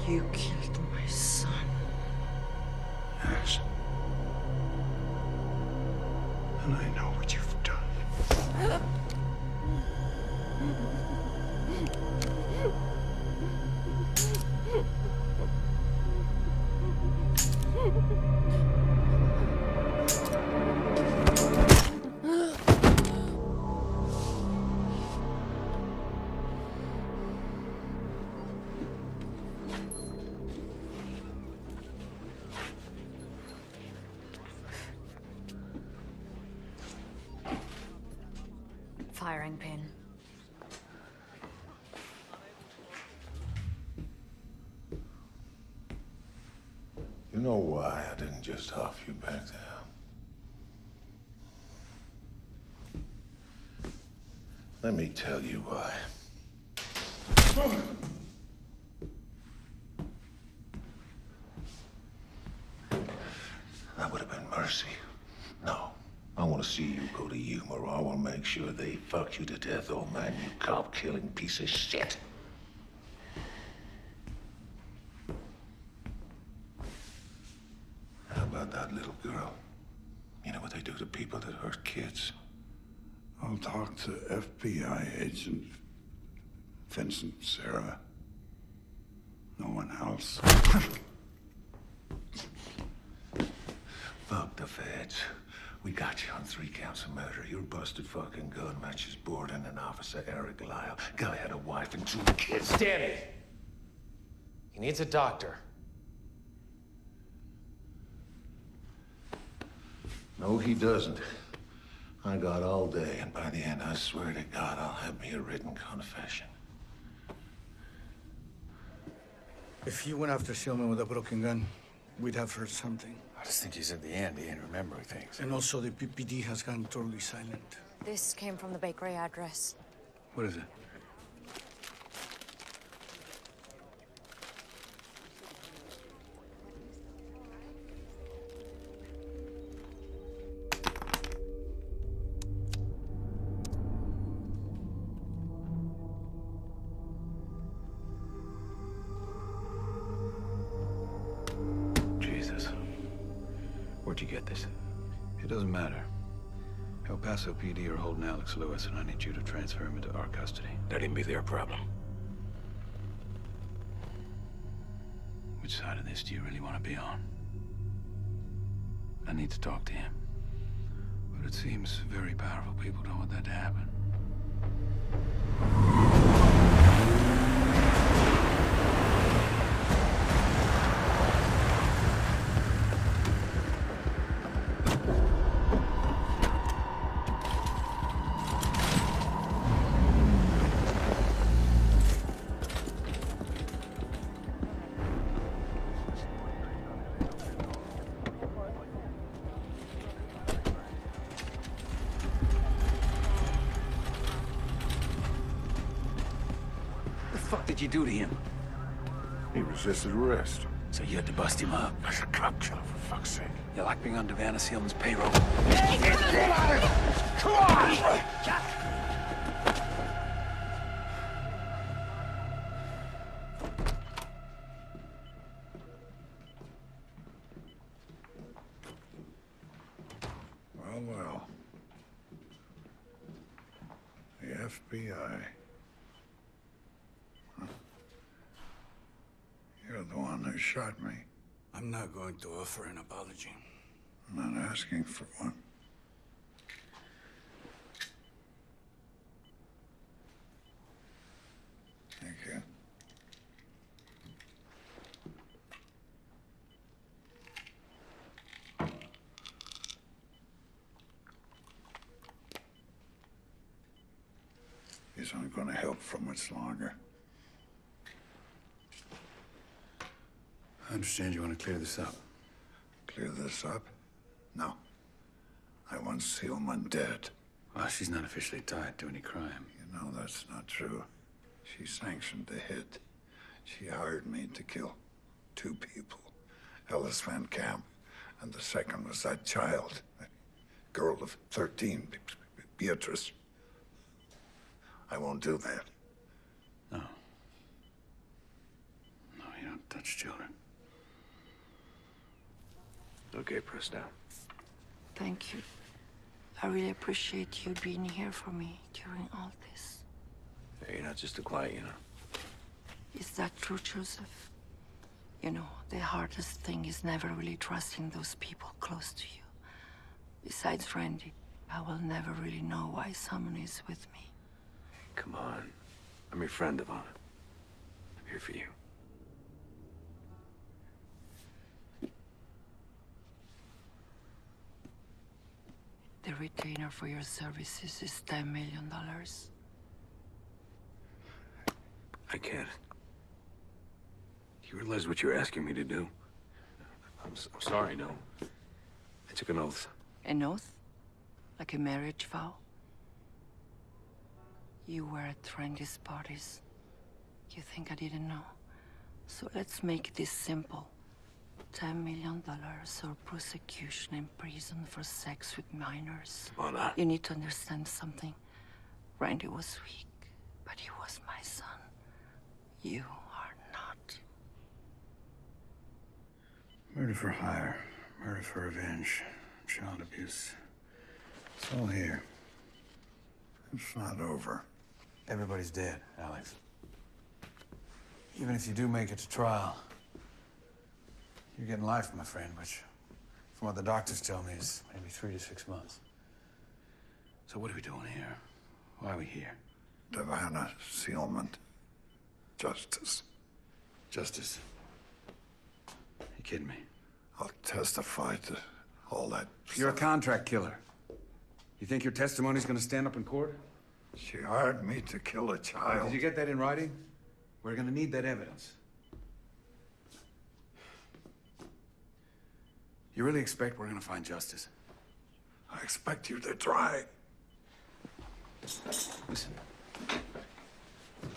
You killed my son. Yes. And I know what you've done. Firing pin. You know why I didn't just huff you back there? Let me tell you why. That would have been mercy. No. I want to see you go to Yuma, or I want to make sure they fuck you to death, old man, you cop-killing piece of shit. How about that little girl? You know what they do to people that hurt kids? I'll talk to FBI agent Vincent Sarah. No one else. Fuck the feds. We got you on 3 counts of murder. Your busted fucking gun matches Borden and Officer Eric Lyle. Guy had a wife and 2 kids. Damn it! He needs a doctor. No, he doesn't. I got all day, and by the end, I swear to God, I'll have me a written confession. If you went after Sealman with a broken gun, we'd have heard something. I just think he's at the end. He ain't remembering things. And also, the PPD has gone totally silent. This came from the bakery address. What is it? Where'd you get this? It doesn't matter. El Paso PD are holding Alex Lewis, and I need you to transfer him into our custody. That ain't be their problem. Which side of this do you really want to be on? I need to talk to him. But it seems very powerful people don't want that to happen. What the fuck did you do to him? He resisted arrest. So you had to bust him up. That's a cop killer, for fuck's sake. You like being on Savannah Sealman's payroll? Come on! Well, well. The FBI. Huh. You're the one who shot me. I'm not going to offer an apology. I'm not asking for one. Thank you. This aren't going to help for much longer. I understand you want to clear this up. Clear this up? No. I want Sealman dead. Well, she's not officially tied to any crime. You know that's not true. She sanctioned the hit. She hired me to kill 2 people. Ellis Van Camp, and the second was that child. A girl of 13, Beatrice. I won't do that. No. No, you don't touch children. Okay, press down. Thank you. I really appreciate you being here for me during all this. Hey, you're not just a client, you know. Is that true, Joseph? You know, the hardest thing is never really trusting those people close to you. Besides Randy, I will never really know why someone is with me. Come on. I'm your friend, Ivana. I'm here for you. The retainer for your services is $10 million. I can't. You realize what you're asking me to do? I'm sorry, no. I took an oath. An oath? Like a marriage vow? You were at Randy's parties. You think I didn't know? So let's make this simple. $10 million or prosecution in prison for sex with minors. Mona. You need to understand something. Randy was weak, but he was my son. You are not. Murder for hire, murder for revenge, child abuse. It's all here. It's not over. Everybody's dead, Alex. Even if you do make it to trial, you're getting life, my friend, which, from what the doctors tell me, is maybe 3 to 6 months. So what are we doing here? Why are we here? Savannah Sealman. Justice. Justice. You kidding me? I'll testify to all that. You're a contract killer. You think your testimony's gonna stand up in court? She hired me to kill a child. Did you get that in writing? We're gonna need that evidence. You really expect we're gonna find justice? I expect you to try. Listen.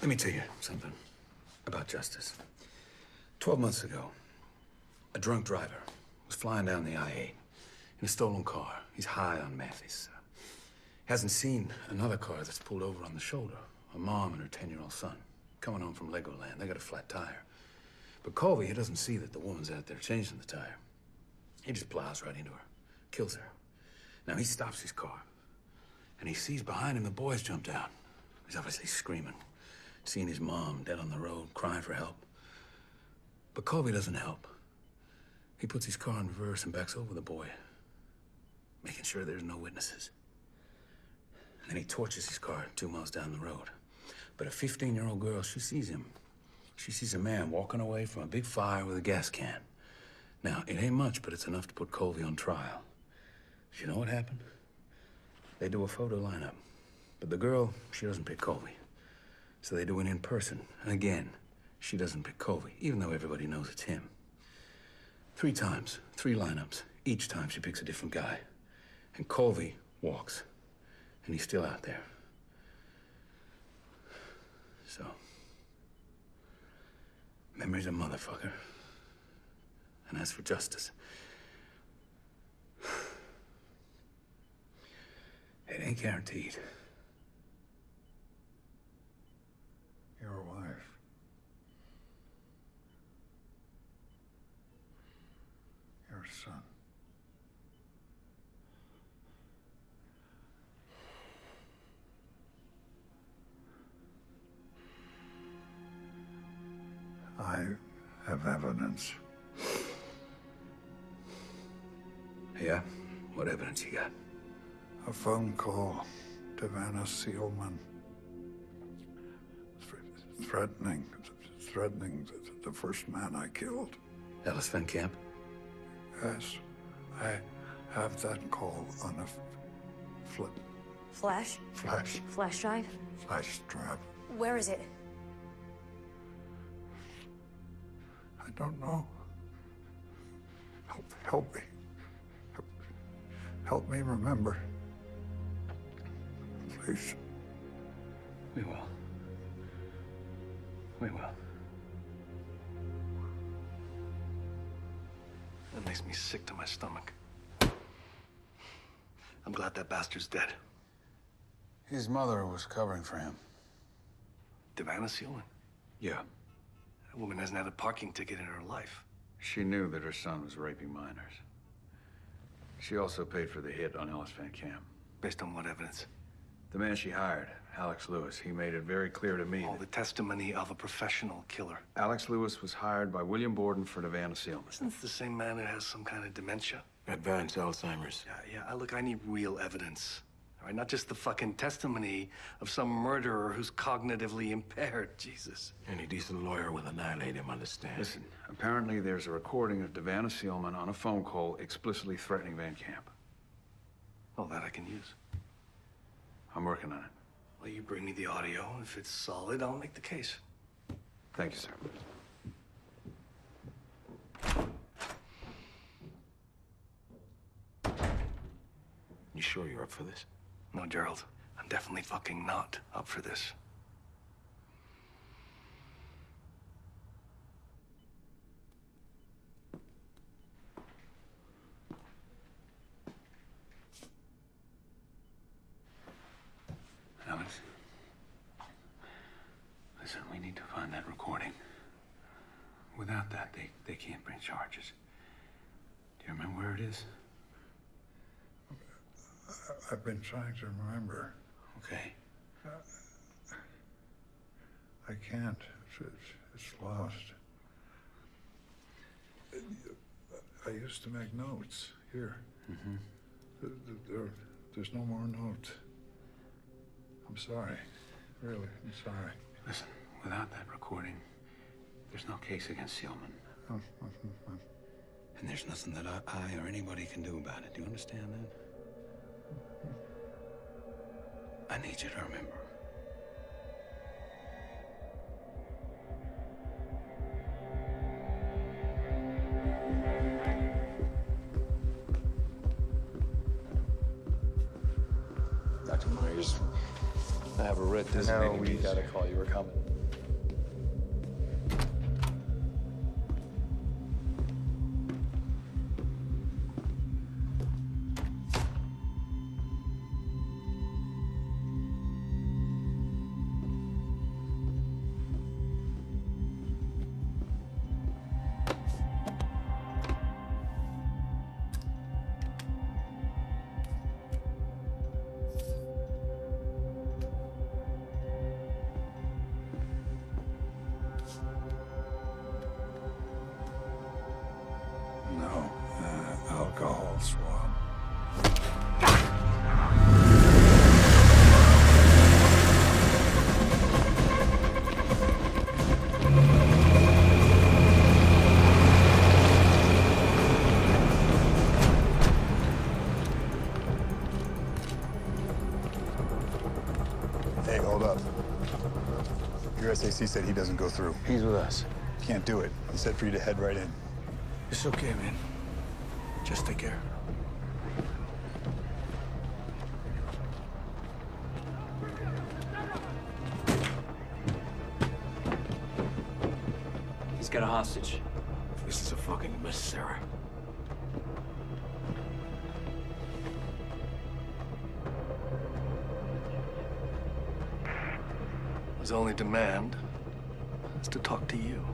Let me tell you something about justice. 12 months ago, a drunk driver was flying down the I-8 in a stolen car. He's high on meth. He's hasn't seen another car that's pulled over on the shoulder. A mom and her 10-year-old son coming home from Legoland. They got a flat tire. But Colby, he doesn't see that the woman's out there changing the tire. He just plows right into her, kills her. Now he stops his car, and he sees behind him the boys jumped out. He's obviously screaming, seeing his mom dead on the road, crying for help. But Colby doesn't help. He puts his car in reverse and backs over the boy, making sure there's no witnesses. And then he torches his car 2 miles down the road. But a 15-year-old girl, she sees him. She sees a man walking away from a big fire with a gas can. Now, it ain't much, but it's enough to put Colby on trial. You know what happened? They do a photo lineup. But the girl, she doesn't pick Colby. So they do an in-person. And again, she doesn't pick Colby, even though everybody knows it's him. 3 times, 3 lineups. Each time she picks a different guy. And Colby walks. And he's still out there. So, memory's a motherfucker. And as for justice, it ain't guaranteed. Your wife. Your son. I have evidence. Yeah? What evidence you got? A phone call to Vanna Sealman. Threatening the first man I killed. Ellis Van Camp? Yes. I have that call on a Flash? flash Drive? flash drive. Where is it? I don't know. Help me. Help me remember. Please. We will. We will. That makes me sick to my stomach. I'm glad that bastard's dead. His mother was covering for him. Vanna Sealman? Yeah. That woman hasn't had a parking ticket in her life. She knew that her son was raping minors. She also paid for the hit on Ellis Van Camp. Based on what evidence? The man she hired, Alex Lewis, he made it very clear to me. Oh, the testimony of a professional killer. Alex Lewis was hired by William Borden for Vanna Sealman. Isn't this the same man that has some kind of dementia? Advanced Alzheimer's. Yeah, look, I need real evidence. All right, not just the fucking testimony of some murderer who's cognitively impaired. Jesus. Any decent lawyer will annihilate him, understand? Listen, apparently there's a recording of Vanna Sealman on a phone call explicitly threatening Van Camp. Oh, that I can use. I'm working on it. Well, you bring me the audio. If it's solid, I'll make the case. Thank you, sir. You sure you're up for this? No, Gerald. I'm definitely fucking not up for this. Alex, listen, we need to find that recording. Without that, they can't bring charges. Do you remember where it is? I've been trying to remember. Okay. I can't. It's lost. I used to make notes here. There's no more notes. I'm sorry. Really, I'm sorry. Listen, without that recording, there's no case against Seelman. And there's nothing that I or anybody can do about it. Do you understand that? I need you to remember. Dr. Myers, I have a writ designating me. We got a call. You were coming. No, alcohol swab. Hey, hold up. Your SAC said he doesn't go through. He's with us. Can't do it. He said for you to head right in. It's okay, man. Just take care. He's got a hostage. This is a fucking mess, Sarah. His only demand is to talk to you.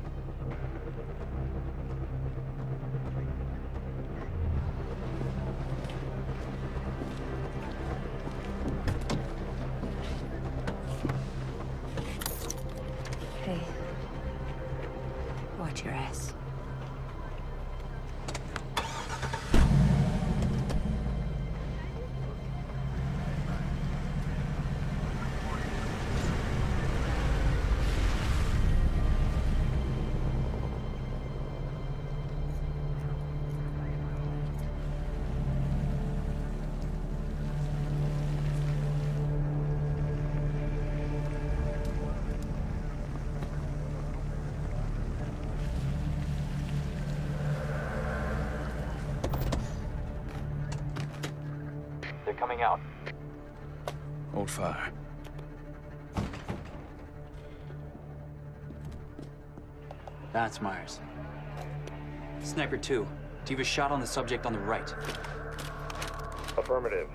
Hey. Watch your ass. They're coming out. Hold fire. That's Myers. Sniper 2, do you have a shot on the subject on the right? Affirmative.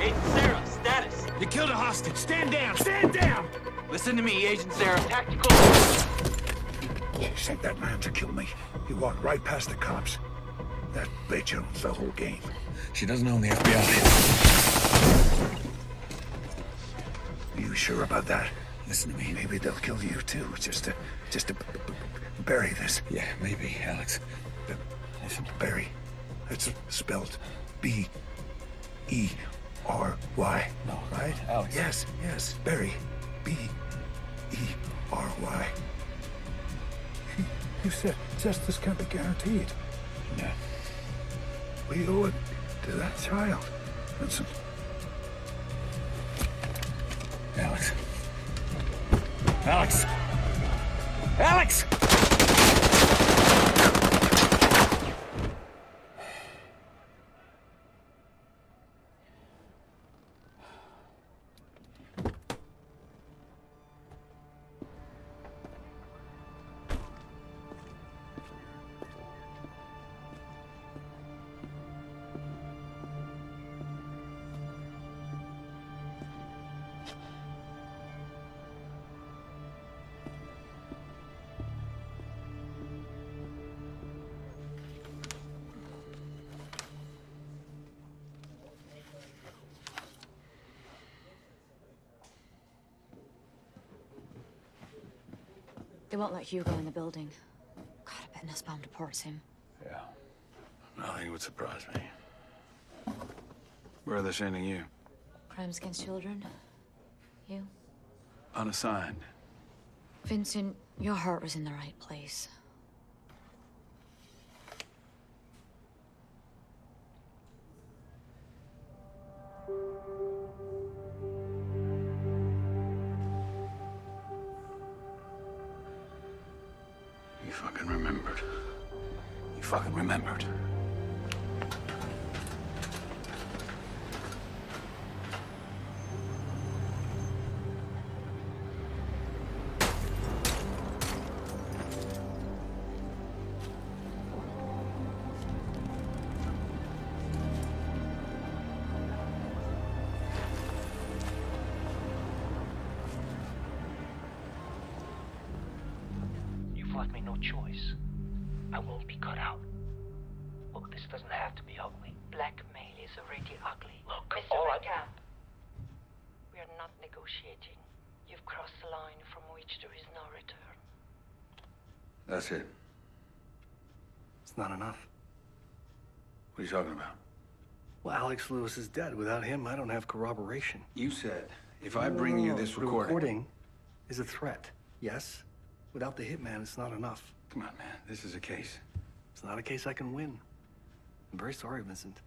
Agent Sarah, status! You killed a hostage. Stand down! Stand down! Listen to me, Agent Sarah. Tactical. She sent that man to kill me. He walked right past the cops. That bitch owns the whole game. She doesn't own the FBI. Are you sure about that? Listen to me. Maybe they'll kill you too, just to bury this. Yeah, maybe, Alex. Listen, bury. It's spelled B-E-R-Y. No, right? Alex. Yes, yes. Bury. B-E-R-Y. You said justice can't be guaranteed. Yeah. We owe it to that child. Vincent. Alex. Alex! Alex! They won't let Hugo in the building. God, I bet Nussbaum deports him. Yeah. Nothing would surprise me. Where are they sending you? Crimes against children. You? Unassigned. Vincent, your heart was in the right place. You fucking remembered. You fucking remembered. You've left me no choice. I won't be cut out. Look, this doesn't have to be ugly. Blackmail is already ugly. Look, Mr. all Van Camp, we are not negotiating. You've crossed the line from which there is no return. That's it. It's not enough. What are you talking about? Well, Alex Lewis is dead. Without him, I don't have corroboration. You said, if I bring you this The recording... recording is a threat, yes? Without the hitman, it's not enough. Come on, man. This is a case. It's not a case I can win. I'm very sorry, Vincent.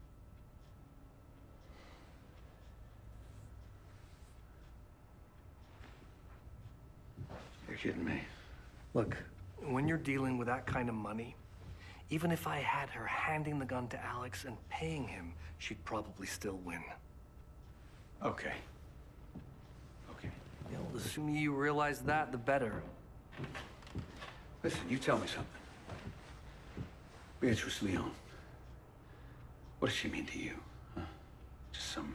You're kidding me. Look, when you're dealing with that kind of money, even if I had her handing the gun to Alex and paying him, she'd probably still win. Okay. Okay. You know, the sooner you realize that, the better. Listen, you tell me something. Beatrice Leon. What does she mean to you? Huh? Just some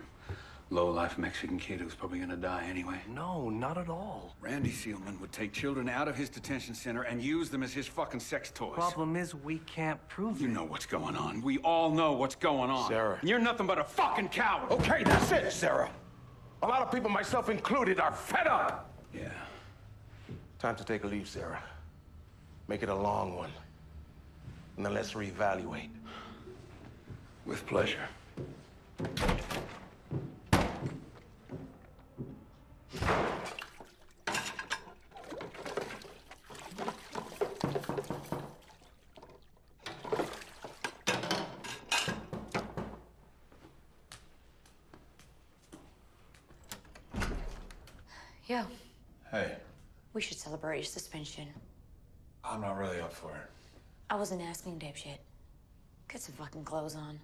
low-life Mexican kid who's probably gonna die anyway? No, not at all. Randy Seelman would take children out of his detention center and use them as his fucking sex toys. Problem is, we can't prove You know what's going on. We all know what's going on. Sarah. And you're nothing but a fucking coward. Okay, that's it, Sarah. A lot of people, myself included, are fed up. Yeah. Time to take a leave, Sarah. Make it a long one. And then let's reevaluate. With pleasure. Yo, Hey, we should celebrate your suspension. I'm not really up for it. I wasn't asking, dipshit. Get some fucking clothes on.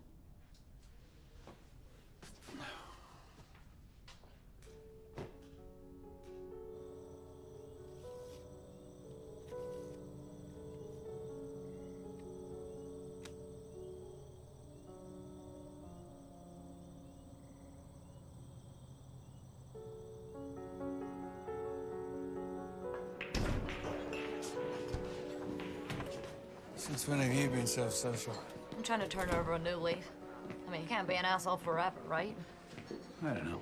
Since when have you been so social? I'm trying to turn over a new leaf. I mean, you can't be an asshole forever, right? I don't know.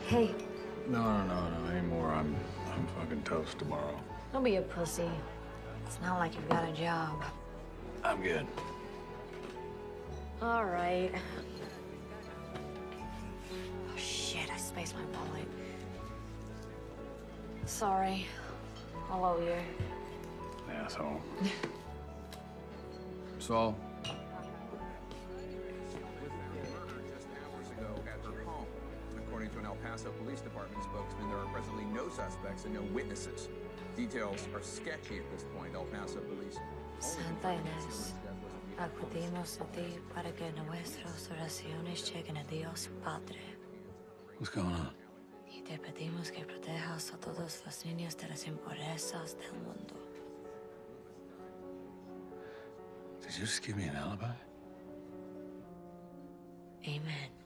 Hey, No anymore. I'm fucking toast tomorrow. don't be a pussy. It's not like you've got a job. I'm good. All right. Oh, shit, I spaced my wallet. Sorry. I'll owe you. Asshole. Saul? According to an El Paso Police Department spokesman, there are presently no suspects and no witnesses. Details are sketchy at this point, El Paso police. Santa Inés, acudimos a ti para que nuestras oraciones lleguen a Dios Padre. What's going on? Y te pedimos que protejas a todos los niños de las impurezas del mundo. Did you just give me an alibi? Amen.